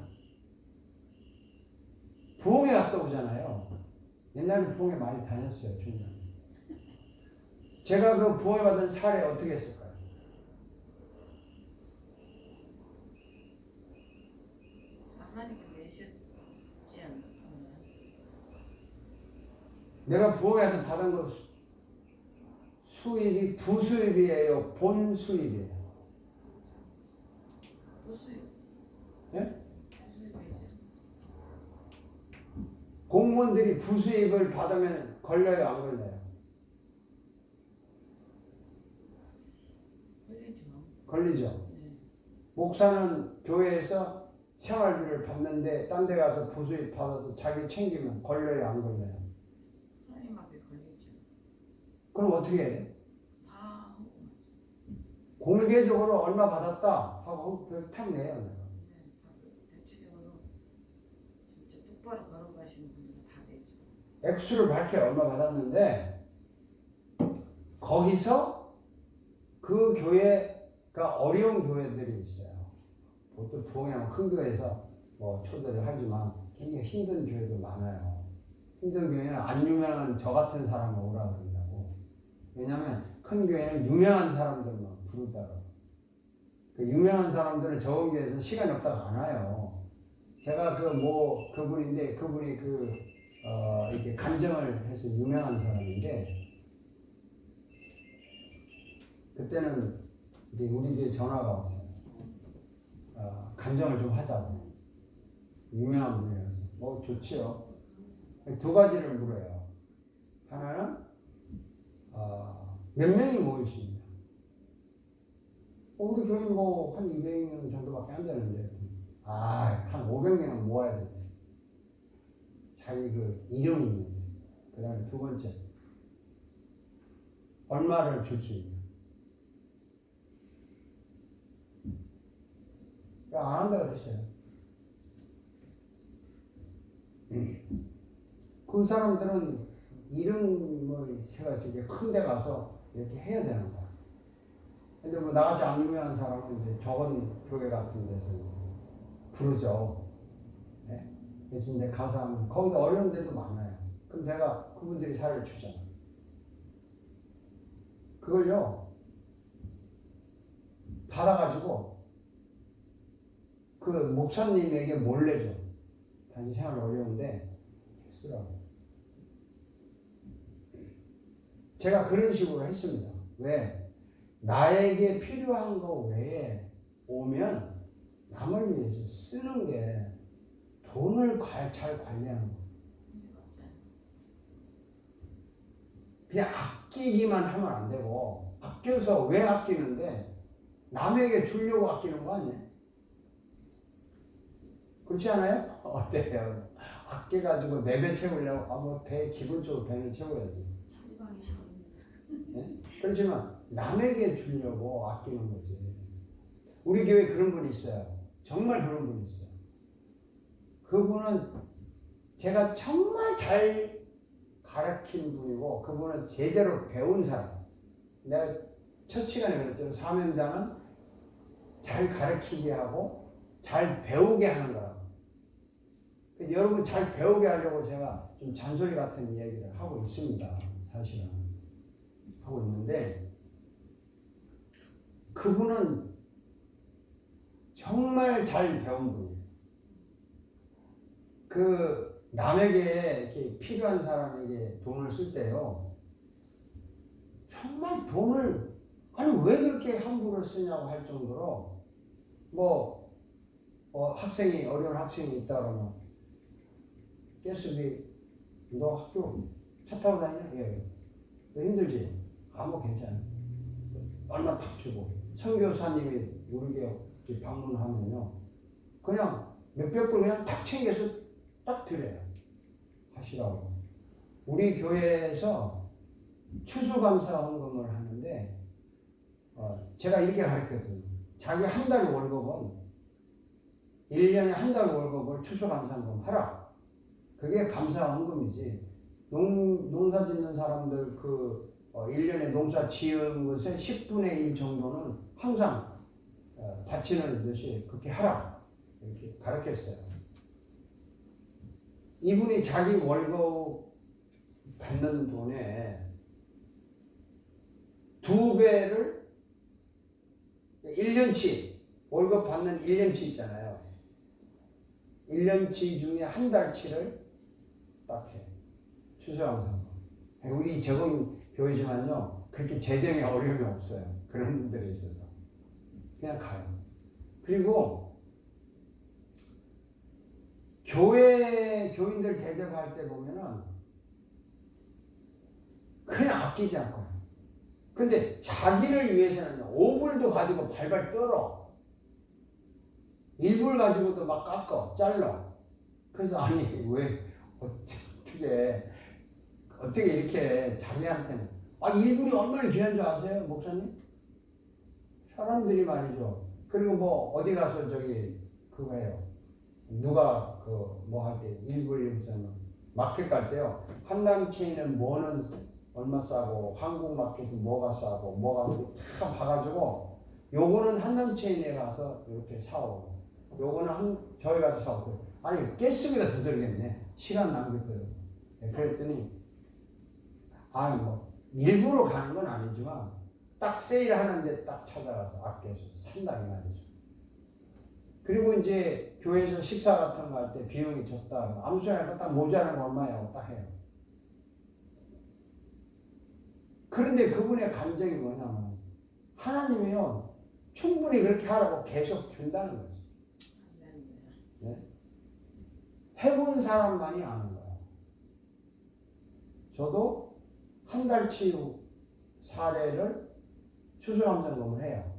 부흥회 갔다 오잖아요. 옛날에 부흥회 많이 다녔어요. 중간. 제가 그 부흥회 받은 사례 어떻게 했을까요? 하나님께 내셨지 않나? 내가 부흥회에서 받은 거 수입이 부수입이에요? 본수입이에요? 부수요. 네? 부수이죠. 공무원들이 부수입을 받으면 걸려요? 안 걸려요? 걸리죠. 걸리죠. 네. 목사는 교회에서 생활비를 받는데 딴 데 가서 부수입 받아서 자기 챙기면 걸려요? 안 걸려요? 하나님 앞에 걸리죠. 그럼 어떻게 해야 돼? 다 헌금하죠. 공개적으로 얼마 받았다 하고 탁 내요. 네, 다 대체적으로 진짜 똑바로 걸어가시는 분들은 다 되죠. 액수를 밝혀 얼마 받았는데 거기서 그 교회가 어려운 교회들이 있어요. 보통 부흥회는 큰 교회에서 뭐 초대를 하지만 굉장히 힘든 교회도 많아요. 힘든 교회는 안 유명한 저 같은 사람을 오라 그런다고. 왜냐하면 큰 교회는 유명한 사람들만 부르더라고. 그 유명한 사람들은 적은 교회에서 시간이 없다가 안 와요. 제가 그분인데 그분이 이렇게 간증을 해서 유명한 사람인데 그때는 이제 우리 집에 전화가 왔어요. 간증을 좀 하자고. 유명한 분이라서. 뭐 좋지요. 두 가지를 물어요. 하나는 몇 명이 모이십니다. 우리 교회 뭐 한 200명 정도밖에 안 되는데 한 500명은 모아야 돼. 자기 그 이름이 있는데. 그 다음에 두 번째 얼마를 줄 수 있냐. 안 한다고 그랬어요. 그 사람들은 이름을 세가지고 이제 큰 데 가서 이렇게 해야 되는 거야. 근데 뭐 나같이 안 유명한 사람은 이제 적은 교회 같은 데서 부르죠. 네? 그래서 이제 가서 하면 거기도 어려운 데도 많아요. 그럼 내가 그분들이 살을 주잖아. 그걸요 받아가지고 그 목사님에게 몰래 줘. 당신 생활 어려운데 쓰라고. 제가 그런 식으로 했습니다. 왜? 나에게 필요한 거 외에 오면 남을 위해서 쓰는 게 돈을 잘 관리하는 거. 그냥 아끼기만 하면 안 되고, 아껴서 왜 아끼는데 남에게 주려고 아끼는 거 아니에요? 그렇지 않아요? 어때요? 아껴가지고 내 배 채우려고 배 기본적으로 배는 채워야지. 차지방이 싫습니다. 네? 그렇지만 남에게 주려고 아끼는 거지. 우리 교회 그런 분이 있어요. 정말 그런 분이 있어요. 그분은 제가 정말 잘 가르친 분이고 그분은 제대로 배운 사람. 내가 첫 시간에 그랬죠. 사명자는 잘 가르치게 하고 잘 배우게 하는 거라고. 여러분 잘 배우게 하려고 제가 좀 잔소리 같은 이야기를 하고 있습니다. 사실은 하고 있는데 그분은 정말 잘 배운 분이에요. 그 남에게 이렇게 필요한 사람에게 돈을 쓸 때요. 정말 돈을 아니 왜 그렇게 함부로 쓰냐고 할 정도로 학생이 어려운 학생이 있다 그러면 깨수비 너 학교 차 타고 다니냐? 예. 너 힘들지? 괜찮아. 얼마 탁 주고 선교사님이 우리 교회 방문하면요 그냥 몇백 불 그냥 탁 챙겨서 딱 드려요. 하시라고. 우리 교회에서 추수감사 헌금을 하는데 제가 이렇게 가르쳤거든요. 자기 한 달 월급은 1년에 한 달 월급을 추수감사 헌금 하라. 그게 감사 헌금이지. 농사 짓는 사람들 1년에 농사 지은 것의 10분의 1 정도는 항상 바치는 듯이 그렇게 하라. 이렇게 가르쳤어요. 이분이 자기 월급 받는 돈에 2배를 1년치 월급 받는 1년치 있잖아요. 1년치 중에 한 달치를 딱 해. 추수감사. 우리 적은 교회지만요 그렇게 재정에 어려움이 없어요. 그런 분들이 있어서 그냥 가요. 그리고 교인들 대접할 때 보면은 그냥 아끼지 않고 근데 자기를 위해서는 5불도 가지고 발발 떨어. 1불 가지고도 막 깎아 잘라. 그래서 아니 왜 어떻게 이렇게 자기한테는 1불이 얼마나 귀한 줄 아세요 목사님? 사람들이 말이죠. 그리고 어디 가서 그거 해요. 누가 할 때 1불 무슨 마켓 갈 때요. 한남 체인은 뭐는 얼마 싸고 한국 마켓은 뭐가 싸고 뭐가 다 봐가지고 요거는 한남 체인에 가서 이렇게 사오고 요거는 저희 가서 사오고 아니 깨쓰기가 더 들겠네. 시간 낭비 거예요. 그랬더니 일부러 가는 건 아니지만 딱 세일하는데 딱 찾아가서 아껴서 산다 이 말이죠. 그리고 이제 교회에서 식사 같은 거 할 때 비용이 적다. 아무 소리나 딱 모자라는 거 얼마냐고 딱 해요. 그런데 그분의 감정이 뭐냐면 하나님이요 충분히 그렇게 하라고 계속 준다는 거죠. 네? 해본 사람만이 아는 거예요. 저도 한 달치 사례를 추수감사금을 해요.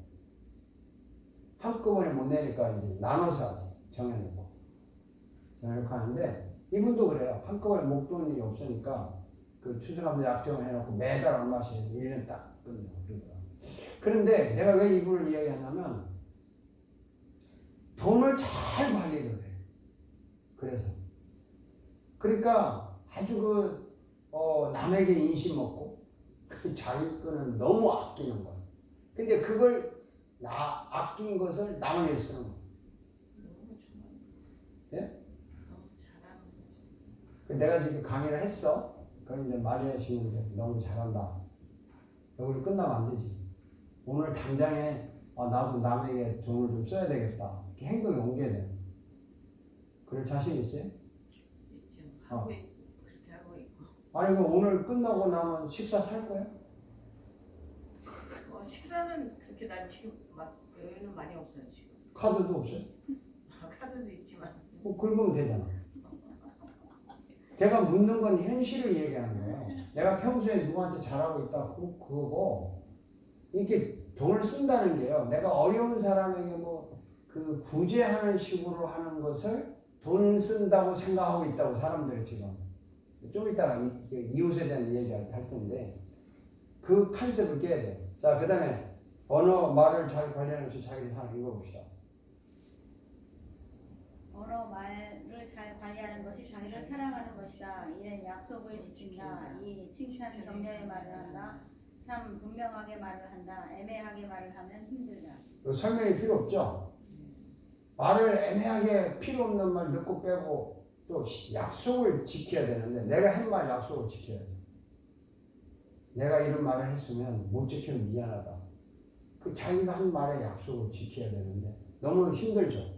한꺼번에 못 내니까 이제 나눠서 하지. 정해놓고 하는데 이분도 그래요. 한꺼번에 못 도는 일이 없으니까 그 추수감사 약정을 해놓고 매달 얼마씩 해서 1년 딱 끊는 그러더라고요. 그런데 내가 왜 이분을 이야기하냐면 돈을 잘 관리를 해. 그래서 그러니까 아주 남에게 인심 없고 자기 거는 너무 아끼는 거야. 근데 그걸 아낀 것을 남을 위해 쓰는 거야. 너무 잘하는 예? 너무 잘하는 거지. 내가 지금 강의를 했어. 그럼 이제 마리아 씨는 너무 잘한다. 여기 끝나면 안 되지. 오늘 당장에 나도 남에게 돈을 좀 써야 되겠다. 이렇게 행동에 옮겨야 돼. 그럴 자신 있어요? 있죠. 하고 있고 그렇게 하고 있고. 아니 그럼 오늘 끝나고 나면 식사 살 거야? 식사는 그렇게 난 지금 막 여유는 많이 없어요 지금. 카드도 없어요. 카드도 있지만 뭐 긁으면 되잖아. 제가 묻는 건 현실을 얘기하는 거예요. 내가 평소에 누구한테 잘하고 있다 그거고 이렇게 돈을 쓴다는 게요. 내가 어려운 사람에게 뭐 그 구제하는 식으로 하는 것을 돈 쓴다고 생각하고 있다고 사람들이 지금 좀 이따가 이웃에 대한 얘기할 텐데 그 컨셉을 깨야 돼. 자, 그 다음에 언어 말을 잘 관리하는 것이 자기를 하나 읽어봅시다. 언어 말을 잘 관리하는 것이 자기를 사랑하는 것이다. 이는 약속을 지킨다. 이 칭찬 격려의 말을 한다. 참 분명하게 말을 한다. 애매하게 말을 하면 힘들다. 설명이 필요 없죠. 말을 애매하게 필요 없는 말 넣고 빼고 또 약속을 지켜야 되는데 내가 한 말 약속을 지켜야죠. 내가 이런 말을 했으면 못 지키면 미안하다. 그 자기가 한 말의 약속을 지켜야 되는데 너무 힘들죠.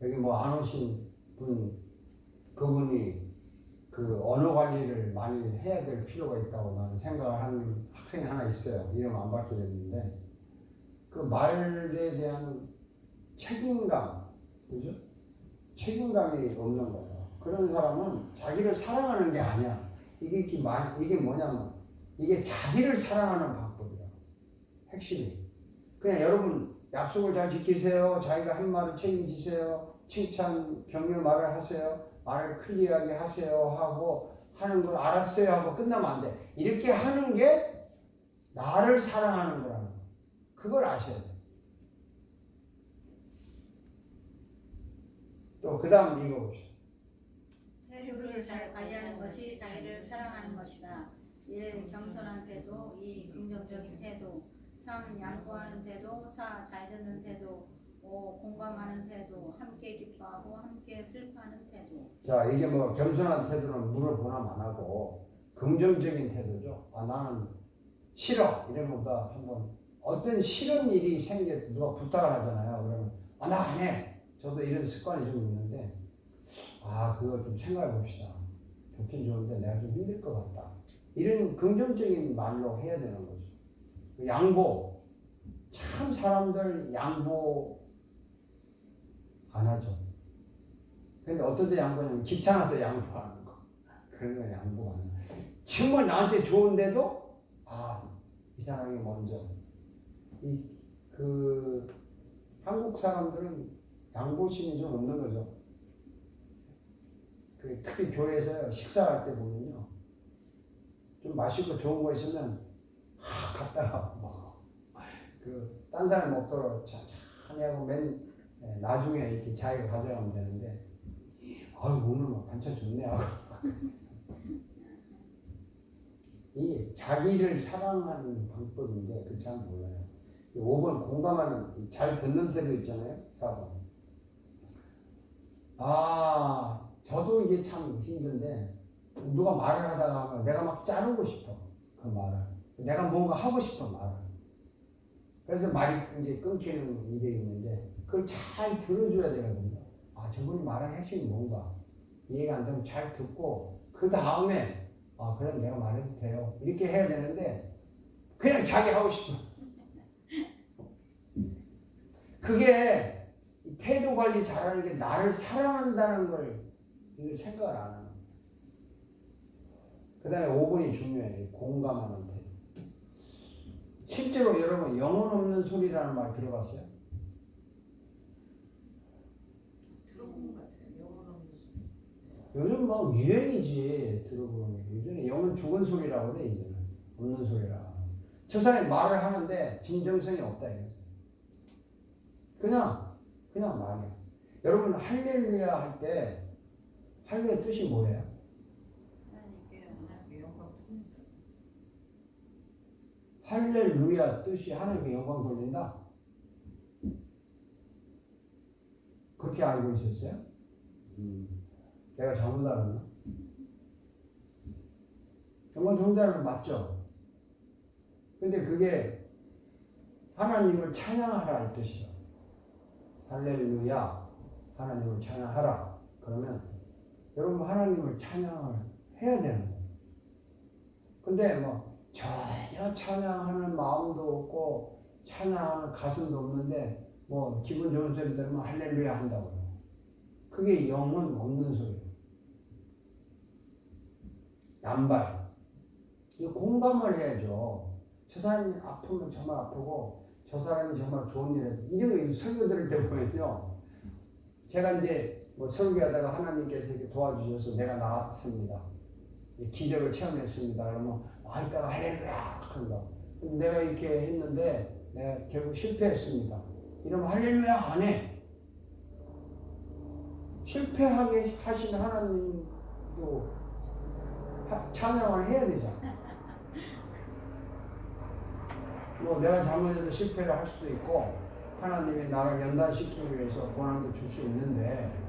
여기 뭐 안 오신 분 그분이 그 언어 관리를 많이 해야 될 필요가 있다고 나는 생각을 하는 학생이 하나 있어요. 이름 안 밝혀졌는데 그 말에 대한 책임감, 그죠? 책임감이 없는 거예요. 그런 사람은 자기를 사랑하는 게 아니야. 이게 뭐냐면 이게 자기를 사랑하는 방법이야. 핵심이. 그냥 여러분 약속을 잘 지키세요. 자기가 한 말을 책임지세요. 칭찬, 격려 말을 하세요. 말을 클리어하게 하세요 하고 하는 걸 알았어요 하고 끝나면 안 돼. 이렇게 하는 게 나를 사랑하는 거라는 거. 그걸 아셔야 돼. 또 그 다음 읽어봅시다. 태도를 잘 관리하는 것이 자기를 사랑하는 것이다. 이를 겸손한 태도, 이 긍정적인 태도, 참 양보하는 태도, 사 잘 듣는 태도, 오 공감하는 태도, 함께 기뻐하고 함께 슬퍼하는 태도. 자, 이게 뭐 겸손한 태도는 물어보남 안 하고 긍정적인 태도죠. 아, 나는 싫어 이런 것보다 한번 어떤 싫은 일이 생겨 누가 부탁을 하잖아요. 그러면 아, 나 안 해. 저도 이런 습관이 좀 있는데 아, 그거 좀 생각해 봅시다. 좋긴 좋은데 내가 좀 힘들 것 같다. 이런 긍정적인 말로 해야 되는 거죠. 양보. 참 사람들 양보 안 하죠. 근데 어떤 때 양보냐면 귀찮아서 양보하는 거. 그런 건 양보가 안 해. 정말 나한테 좋은데도 아, 이 사람이 먼저. 한국 사람들은 양보심이 좀 없는 거죠. 특히 교회에서 식사할 때 보면요. 좀 맛있고 좋은 거 있으면 갖다가 딴 사람 먹도록 천천히 하고 나중에 이렇게 자기가 가져가면 되는데 아유 오늘 뭐 반찬 좋네 하고 이 자기를 사랑하는 방법인데 그 잘 몰라요. 5번 공감하는 잘 듣는 태도 있잖아요. 4번 아 저도 이게 참 힘든데 누가 말을 하다가 내가 막 자르고 싶어 그 말을 내가 뭔가 하고 싶어 말을 그래서 말이 이제 끊기는 일이 있는데 그걸 잘 들어줘야 되거든요. 아 저분이 말할 핵심이 뭔가 이해가 안 되면 잘 듣고 그 다음에 아 그럼 내가 말해도 돼요 이렇게 해야 되는데 그냥 자기 하고 싶어. 그게 태도 관리 잘하는 게 나를 사랑한다는 걸 이걸 생각을 안 하는. 그 다음에 5번이 중요해요. 공감하는 태도. 실제로 여러분 영혼 없는 소리라는 말 들어봤어요? 들어본 것 같아요. 영혼 없는 소리. 요즘 막 유행이지 들어보는 게. 요즘에 영혼 죽은 소리라고 그래 이제는. 없는 소리라. 저 사람이 말을 하는데 진정성이 없다 이거죠. 그냥 말이야. 여러분 할렐루야 할 때 할렐루야 뜻이 뭐예요? 하나님께 영광 돌린다. 할렐루야 뜻이 하나님께 영광 돌린다? 그렇게 알고 있었어요? 내가 잘못 알았나? 영광 돌린다는 건 맞죠? 근데 그게 하나님을 찬양하라 이 뜻이야. 할렐루야 하나님을 찬양하라. 그러면 여러분 하나님을 찬양을 해야 되는 거예요. 근데 뭐 전혀 찬양하는 마음도 없고 찬양하는 가슴도 없는데 뭐 기분 좋은 소리 들으면 할렐루야 한다고요. 그게 영은 없는 소리예요. 남발. 이 공감을 해야죠. 저 사람이 아프면 정말 아프고 저 사람이 정말 좋은 일 해도 이런 거 설교 들을 때 보면요. 제가 이제 뭐 설교하다가 하나님께서 이렇게 도와주셔서 내가 나왔습니다. 기적을 체험했습니다. 그러면 이따가 할렐루야 그런다. 내가 이렇게 했는데 내가 결국 실패했습니다. 이러면 할렐루야 안 해. 실패하게 하신 하나님도 찬양을 해야 되잖아. 뭐 내가 잘못해서 실패를 할 수도 있고 하나님이 나를 연단시키기 위해서 고난도 줄 수 있는데